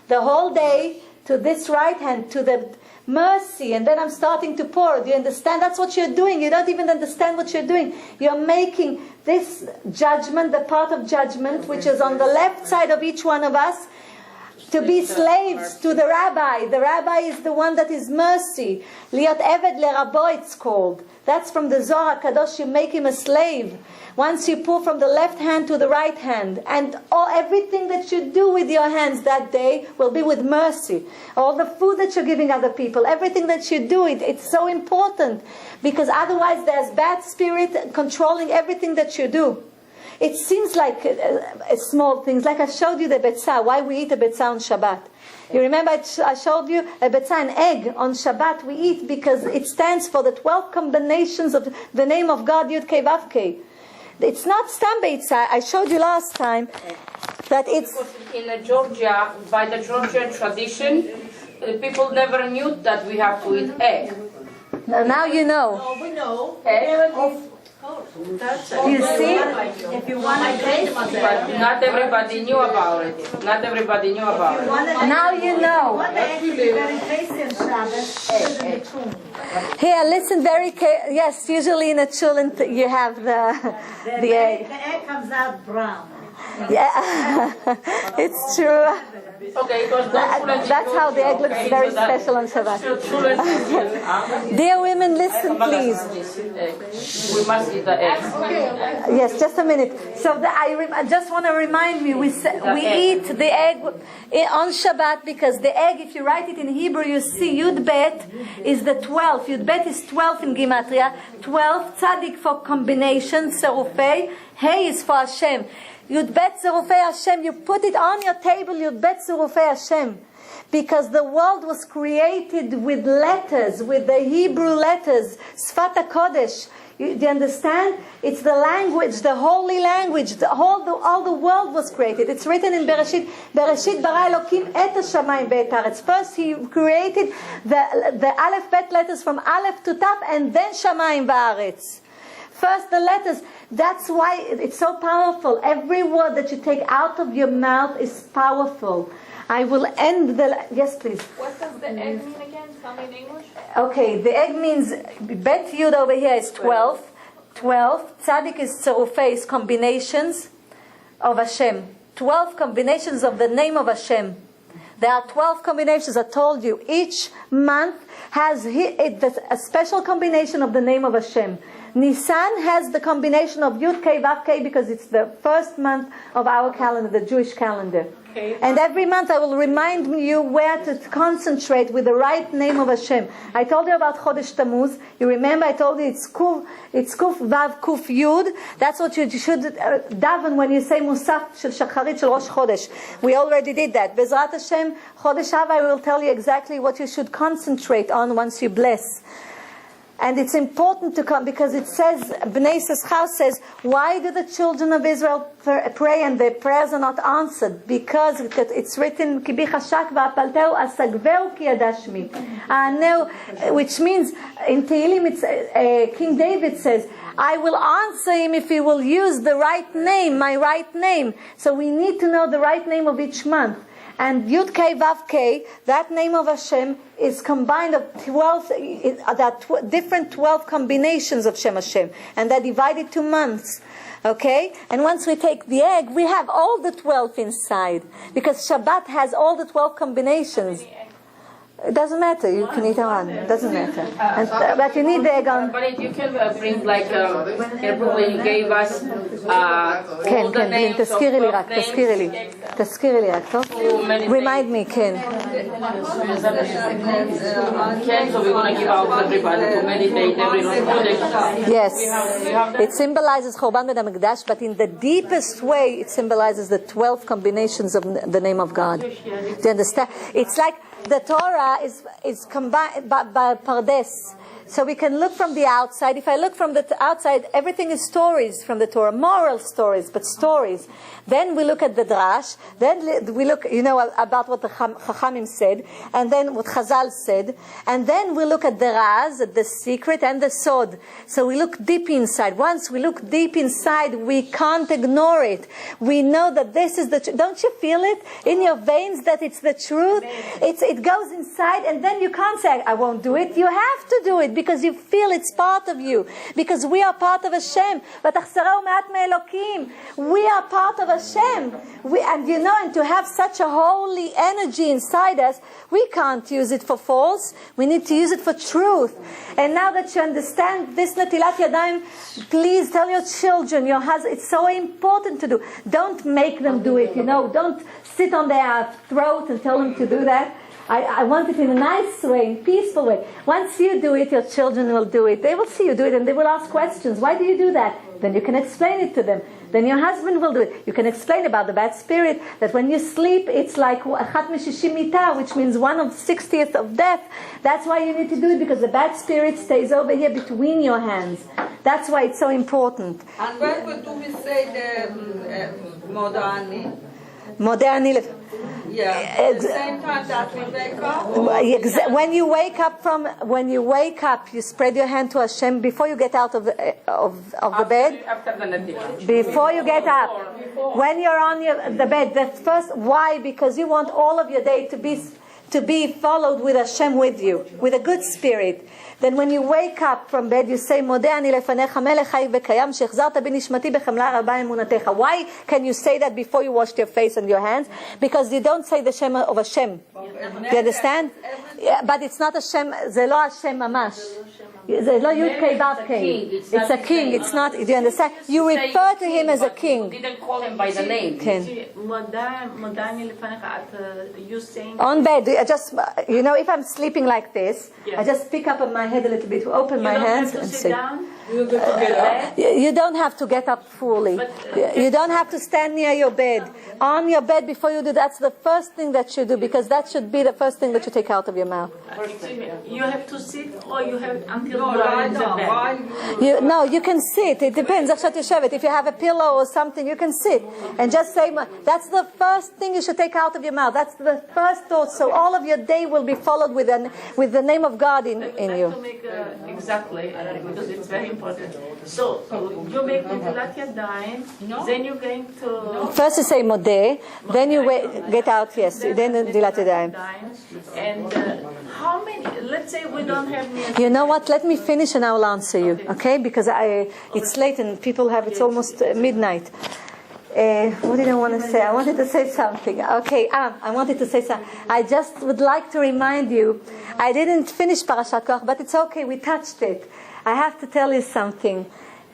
the whole day to this right hand, to the mercy, and then I'm starting to pour. Do you understand? That's what you're doing. You don't even understand what you're doing. You're making this judgment, the part of judgment, which is on the left side of each one of us, to be slaves to the rabbi. The rabbi is the one that is mercy. Liot eved lerabo, it's called. That's from the Zohar Kadosh. You make him a slave. Once you pull from the left hand to the right hand, and everything that you do with your hands that day will be with mercy. All the food that you're giving other people, everything that you do, it's so important, because otherwise there's bad spirit controlling everything that you do. It seems like small things, like I showed you the betzah, why we eat a betzah on Shabbat. You remember I showed you a betzah, an egg on Shabbat we eat because it stands for the 12 combinations of the name of God, Yud Kei Vav Kei. It's not stam betzah. I showed you last time that it's... Because in Georgia, by the Georgian tradition, people never knew that we have to eat egg. Now you know. Oh, we know. Egg? You see? If you want to taste But not everybody knew about it. Not everybody knew about it. Now you know. What the egg is very tasty on Shabbos, is in the tomb. Here, listen very carefully. Yes, usually in a chulent you have the egg. The egg comes out brown. Yeah, it's true. Okay, because That's how the egg looks very special on Shabbat. Dear women, listen please. We must eat the egg. Yes, just a minute. So I just want to remind you, we eat the egg on Shabbat because the egg, if you write it in Hebrew, you see Yud Bet is the 12. Yud Bet is 12 in Gematria. 12, Tzadik for combination, Serufei. Hey is for Hashem. Yud Bet Serufei Hashem. You put it on your table, Yud Bet Serufei Hashem. Because the world was created with letters, with the Hebrew letters, Sfat HaKodesh. Do you understand? It's the language, the holy language. All the world was created. It's written in Bereshit. Bereshit bara Elokim et hashamayim ve'et haaretz. First he created the Aleph Bet letters from Aleph to Taf, and then Shamayim va'aretz. First the letters. That's why it's so powerful. Every word that you take out of your mouth is powerful. I will end the... Yes, please. What does the egg mean again? Tell me in English. Okay, the egg means... Bet Yud over here is 12. 12. Tzadik is Tzerufei, is combinations of Hashem. 12 combinations of the name of Hashem. There are 12 combinations, I told you. Each month has a special combination of the name of Hashem. Nisan has the combination of Yud Kei Vav Kei because it's the first month of our calendar, the Jewish calendar. Okay. And every month I will remind you where to concentrate with the right name of Hashem. I told you about Chodesh Tammuz. You remember I told you it's Kuf Vav Kuf Yud. That's what you should daven when you say Musaf Shel Shacharit Shel Rosh Chodesh. We already did that. Bezrat Hashem, Chodesh Av, I will tell you exactly what you should concentrate on once you bless. And it's important to come because it says, Bnei Yissaschar says, why do the children of Israel pray and their prayers are not answered? Because it's written, Ki bi chashak va'apalteu asagveu ki yadashmi. Which means, in Tehillim, King David says, I will answer him if he will use the right name, my right name. So we need to know the right name of each month. And Yud Kei Vav Kei, that name of Hashem, is combined of 12, different 12 combinations of Shem Hashem. And they're divided to months. Okay? And once we take the egg, we have all the 12 inside. Because Shabbat has all the 12 combinations. It doesn't matter. You can eat one. It doesn't matter. But you need the egg on. But you can bring like everyone you gave us all the names of תזכירי לי רק, names. תזכירי לי רק, טוב? Remind me, כן. Okay, so we're going to give out to everybody to meditate every Chodesh. Yes. It symbolizes Chorban Beit HaMikdash, but in the deepest way, it symbolizes the 12 combinations of the name of God. Do you understand? It's like the Torah is combined by Pardes. So we can look from the outside. If I look from the outside, everything is stories from the Torah, moral stories, but stories. Then we look at the Drash. Then we look, about what the Chachamim said, and then what Chazal said. And then we look at the Raz, the secret, and the Sod. So we look deep inside. Once we look deep inside, we can't ignore it. We know that this is the truth. Don't you feel it in your veins that it's the truth? It goes inside, and then you can't say, I won't do it. You have to do it because you feel it's part of you. Because we are part of Hashem. We are part of Hashem. And to have such a holy energy inside us, we can't use it for false. We need to use it for truth. And now that you understand this Natilat Yadayim, please tell your children, your husband, it's so important to do. Don't make them do it, Don't sit on their throat and tell them to do that. I want it in a nice way, in a peaceful way. Once you do it, your children will do it. They will see you do it and they will ask questions. Why do you do that? Then you can explain it to them. Then your husband will do it. You can explain about the bad spirit, that when you sleep, it's like Achat Meshishim Mita, which means 1/60th of death. That's why you need to do it, because the bad spirit stays over here between your hands. That's why it's so important. And when do we say the Odani? Modernity. Yeah. At the same time that we wake up. When you wake up, you spread your hand to Hashem before you get out of the bed. After the Natilah. Before you get up, when you're on the bed, the first. Why? Because you want all of your day to be followed with Hashem with you, with a good spirit. Then when you wake up from bed, you say, Modeh ani lefanecha melech chai v'kayam she'achzarta bi nishmati b'chemla rabba emunatecha. Why can you say that before you washed your face and your hands? Because you don't say the Shem of Hashem. Do you understand? Yeah, but it's not Hashem, זה לא Hashem ממש. זה לא יוד קי וו קי. It's a king. It's not, do you understand? You refer to him as a king. You didn't call him by the name. You saying On bed, I just, if I'm sleeping like this, I just pick up on my head a little bit, open my hands and sit. You don't have to get up fully. You don't have to stand near your bed. On your bed before you do, that's the first thing that you do, because that should be the first thing that you take out of your mouth. You have to sit, or you have until you are in the bed? No, you can sit. It depends. If you have a pillow or something, you can sit. And just say, that's the first thing you should take out of your mouth. That's the first thought. So all of your day will be followed with the name of God in you. To make exactly, because it's very important. So you make Natilat Yadayim, then you're going to... First you say Modeh, then you get out, yes, then Natilat Yadayim. And how many, let's say we don't have... You know what, let me finish and I will answer you, okay? Because it's late and people it's almost midnight. What did I want to say? I wanted to say something. Okay, I wanted to say something. I just would like to remind you, I didn't finish Parashat Korach, but it's okay, we touched it. I have to tell you something.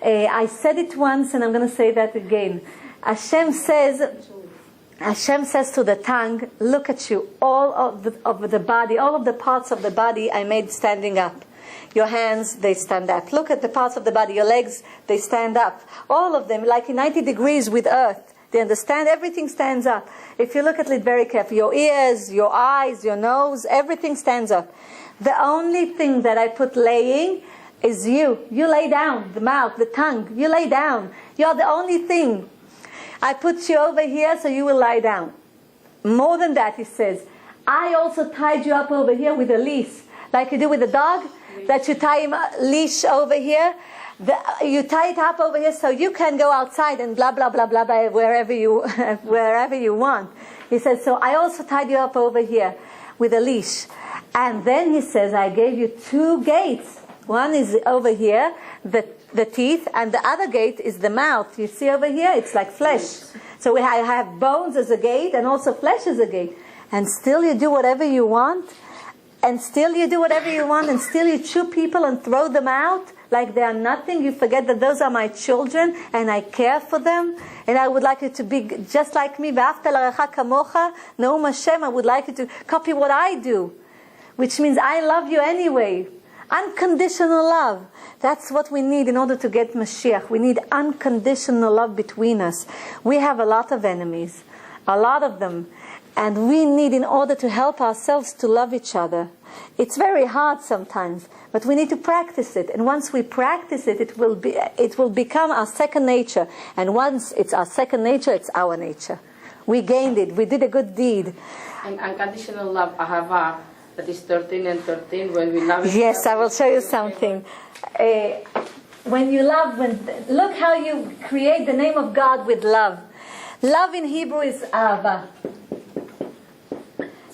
I said it once and I'm going to say that again. Hashem says to the tongue, look at you, all of the body, all of the parts of the body I made standing up. Your hands, they stand up. Look at the parts of the body. Your legs, they stand up. All of them, like in 90 degrees with earth. They understand? Everything stands up. If you look at it very carefully, your ears, your eyes, your nose, everything stands up. The only thing that I put laying is you. You lay down. The mouth, the tongue, you lay down. You're the only thing. I put you over here so you will lie down. More than that, he says, I also tied you up over here with a leash. Like you do with a dog, that you tie him a leash over here. You tie it up over here so you can go outside and blah, blah, blah, blah, blah, wherever you want. He says, so I also tied you up over here with a leash. And then he says, I gave you 2 gates. One is over here, the teeth, and the other gate is the mouth. You see over here, it's like flesh. So I have bones as a gate and also flesh as a gate. And still you do whatever you want. and still you do whatever you want, and still you chew people and throw them out like they are nothing. You forget that those are my children and I care for them, and I would like you to be just like me. V'ahavta l'recha kamocha, Naum Hashem. I would like you to copy what I do, which means I love you anyway. Unconditional love. That's what we need in order to get Mashiach. We need unconditional love between us. We have a lot of enemies, a lot of them. And we need, in order to help ourselves, to love each other. It's very hard sometimes, but we need to practice it. And once we practice it, it will become our second nature. And once it's our second nature, it's our nature. We gained it. We did a good deed. And unconditional love, ahava, that is 13 and 13, when we love each other. Yes, I will show you something. When you love, look how you create the name of God with love. Love in Hebrew is ahava.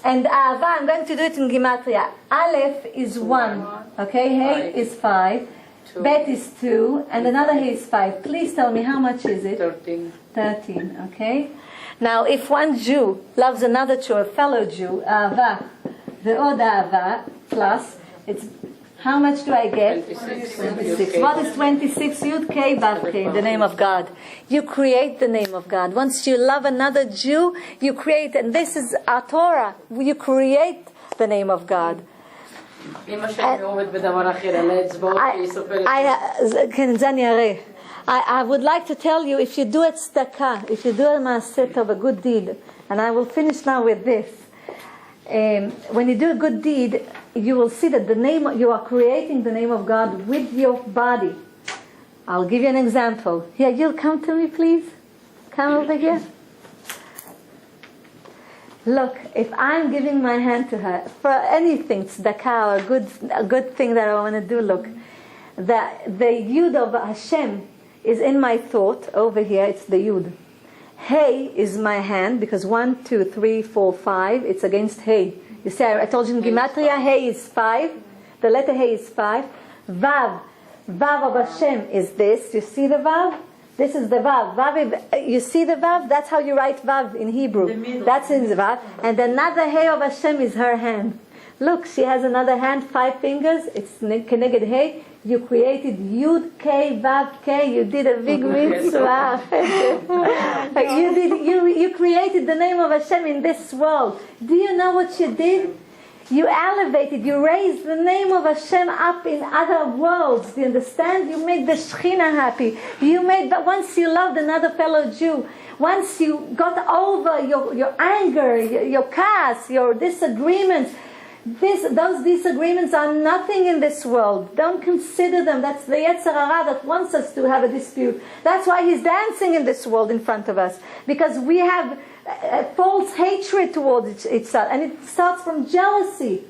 And ahava, I'm going to do it in Gematria. Aleph is 1. Okay, Hey is 5. Bet is 2. And another Hey is 5. Please tell me, how much is it? 13. 13, okay. Now, if one Jew loves another Jew, a fellow Jew, ahava, ve'od ahava, plus, it's, how much do I get? 26. What is 26? Yud Kei Vav Kei, the name of God. You create the name of God. Once you love another Jew, you create, and this is our Torah. You create the name of God. I would like to tell you, if you do it tzedakah, if you do a maaseh of a good deed, and I will finish now with this. When you do a good deed, you will see that you are creating the name of God with your body. I'll give you an example. Here, you'll come to me, please. Come over here. Look, if I'm giving my hand to her for anything, tzedakah, or a good thing that I want to do, look, the Yud of Hashem is in my thought. Over here, it's the Yud. Hey is my hand, because 1, 2, 3, 4, 5, it's against Hey. You see, I told you in Gematria, Hey is 5. The letter Hey is 5. Vav of Hashem is this. You see the Vav? This is the Vav. You see the Vav? That's how you write Vav in Hebrew. That's in the Vav. And another Hey of Hashem is her hand. Look, she has another hand, 5 fingers. It's Keneged Hey. You created Yud Kei Vav Kei. You did a big mitzvah. You created the name of Hashem in this world. Do you know what you did? You elevated, you raised the name of Hashem up in other worlds. Do you understand? You made the Shekhinah happy. But once you loved another fellow Jew, once you got over your anger, your chaos, your disagreements, those disagreements are nothing in this world. Don't consider them. That's the Yetzer Hara that wants us to have a dispute. That's why he's dancing in this world in front of us. Because we have false hatred towards each other. And it starts from jealousy.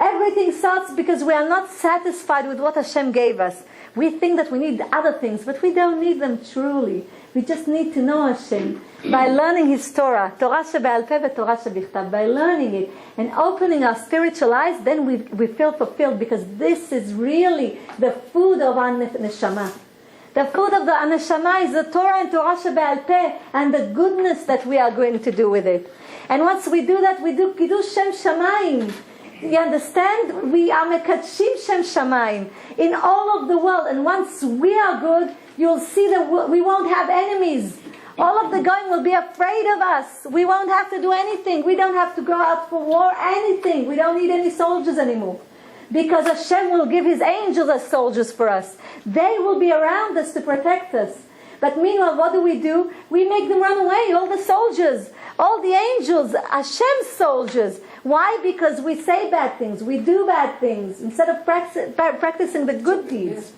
Everything starts because we are not satisfied with what Hashem gave us. We think that we need other things, but we don't need them truly. We just need to know Hashem by learning His Torah, Torah shebe'al peh ve'Torah shebichtav. By learning it and opening our spiritual eyes, then we feel fulfilled, because this is really the food of our neshama. The food of the neshama is the Torah and Torah shebe'al peh, and the goodness that we are going to do with it. And once we do that, we do kiddush Shem Shamayim. You understand? We are mekadshim Shem Shamayim in all of the world. And once we are good, you'll see that we won't have enemies. All of the goyim will be afraid of us. We won't have to do anything. We don't have to go out for war, anything. We don't need any soldiers anymore. Because Hashem will give His angels as soldiers for us. They will be around us to protect us. But meanwhile, what do? We make them run away, all the soldiers, all the angels, Hashem's soldiers. Why? Because we say bad things, we do bad things, instead of practicing the good deeds.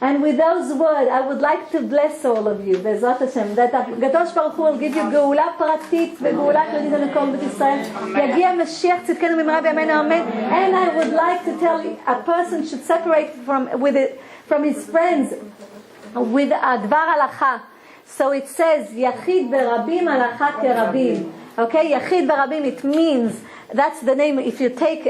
And with those words, I would like to bless all of you, Be'ezrat Hashem, that Kadosh Baruch Hu will give you גאולה פרטית וגאולה כללית לכל בית ישראל. יגיע משיח צדקנו במהרה בימינו אמן. And I would like to tell you, a person should separate from his friends with דבר הלכה. So it says, יחיד ברבים הלכה כרבים. Okay, יחיד ברבים, it means, that's the name. If you take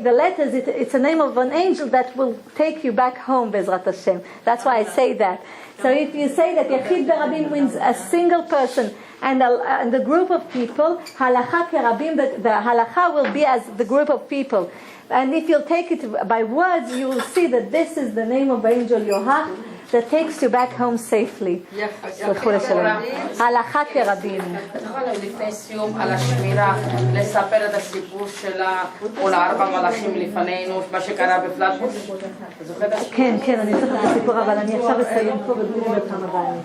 the letters, it's a name of an angel that will take you back home, Be'ezrat Hashem. That's why I say that. So if you say that Yachid Berabim means a single person, and the group of people, halacha kerabim, the halacha will be as the group of people. And if you'll take it by words, you will see that this is the name of angel Yoha that takes you back home safely. הלכה כרבים. לפני סיום על השמירה, לספר את הסיפור של כל הארבע מלאכים לפנינו, מה שקרה בפלטבוש? כן, כן, אני צריך את הסיפור, אבל אני עכשיו אסיים פה ובלי בפעם הבאה.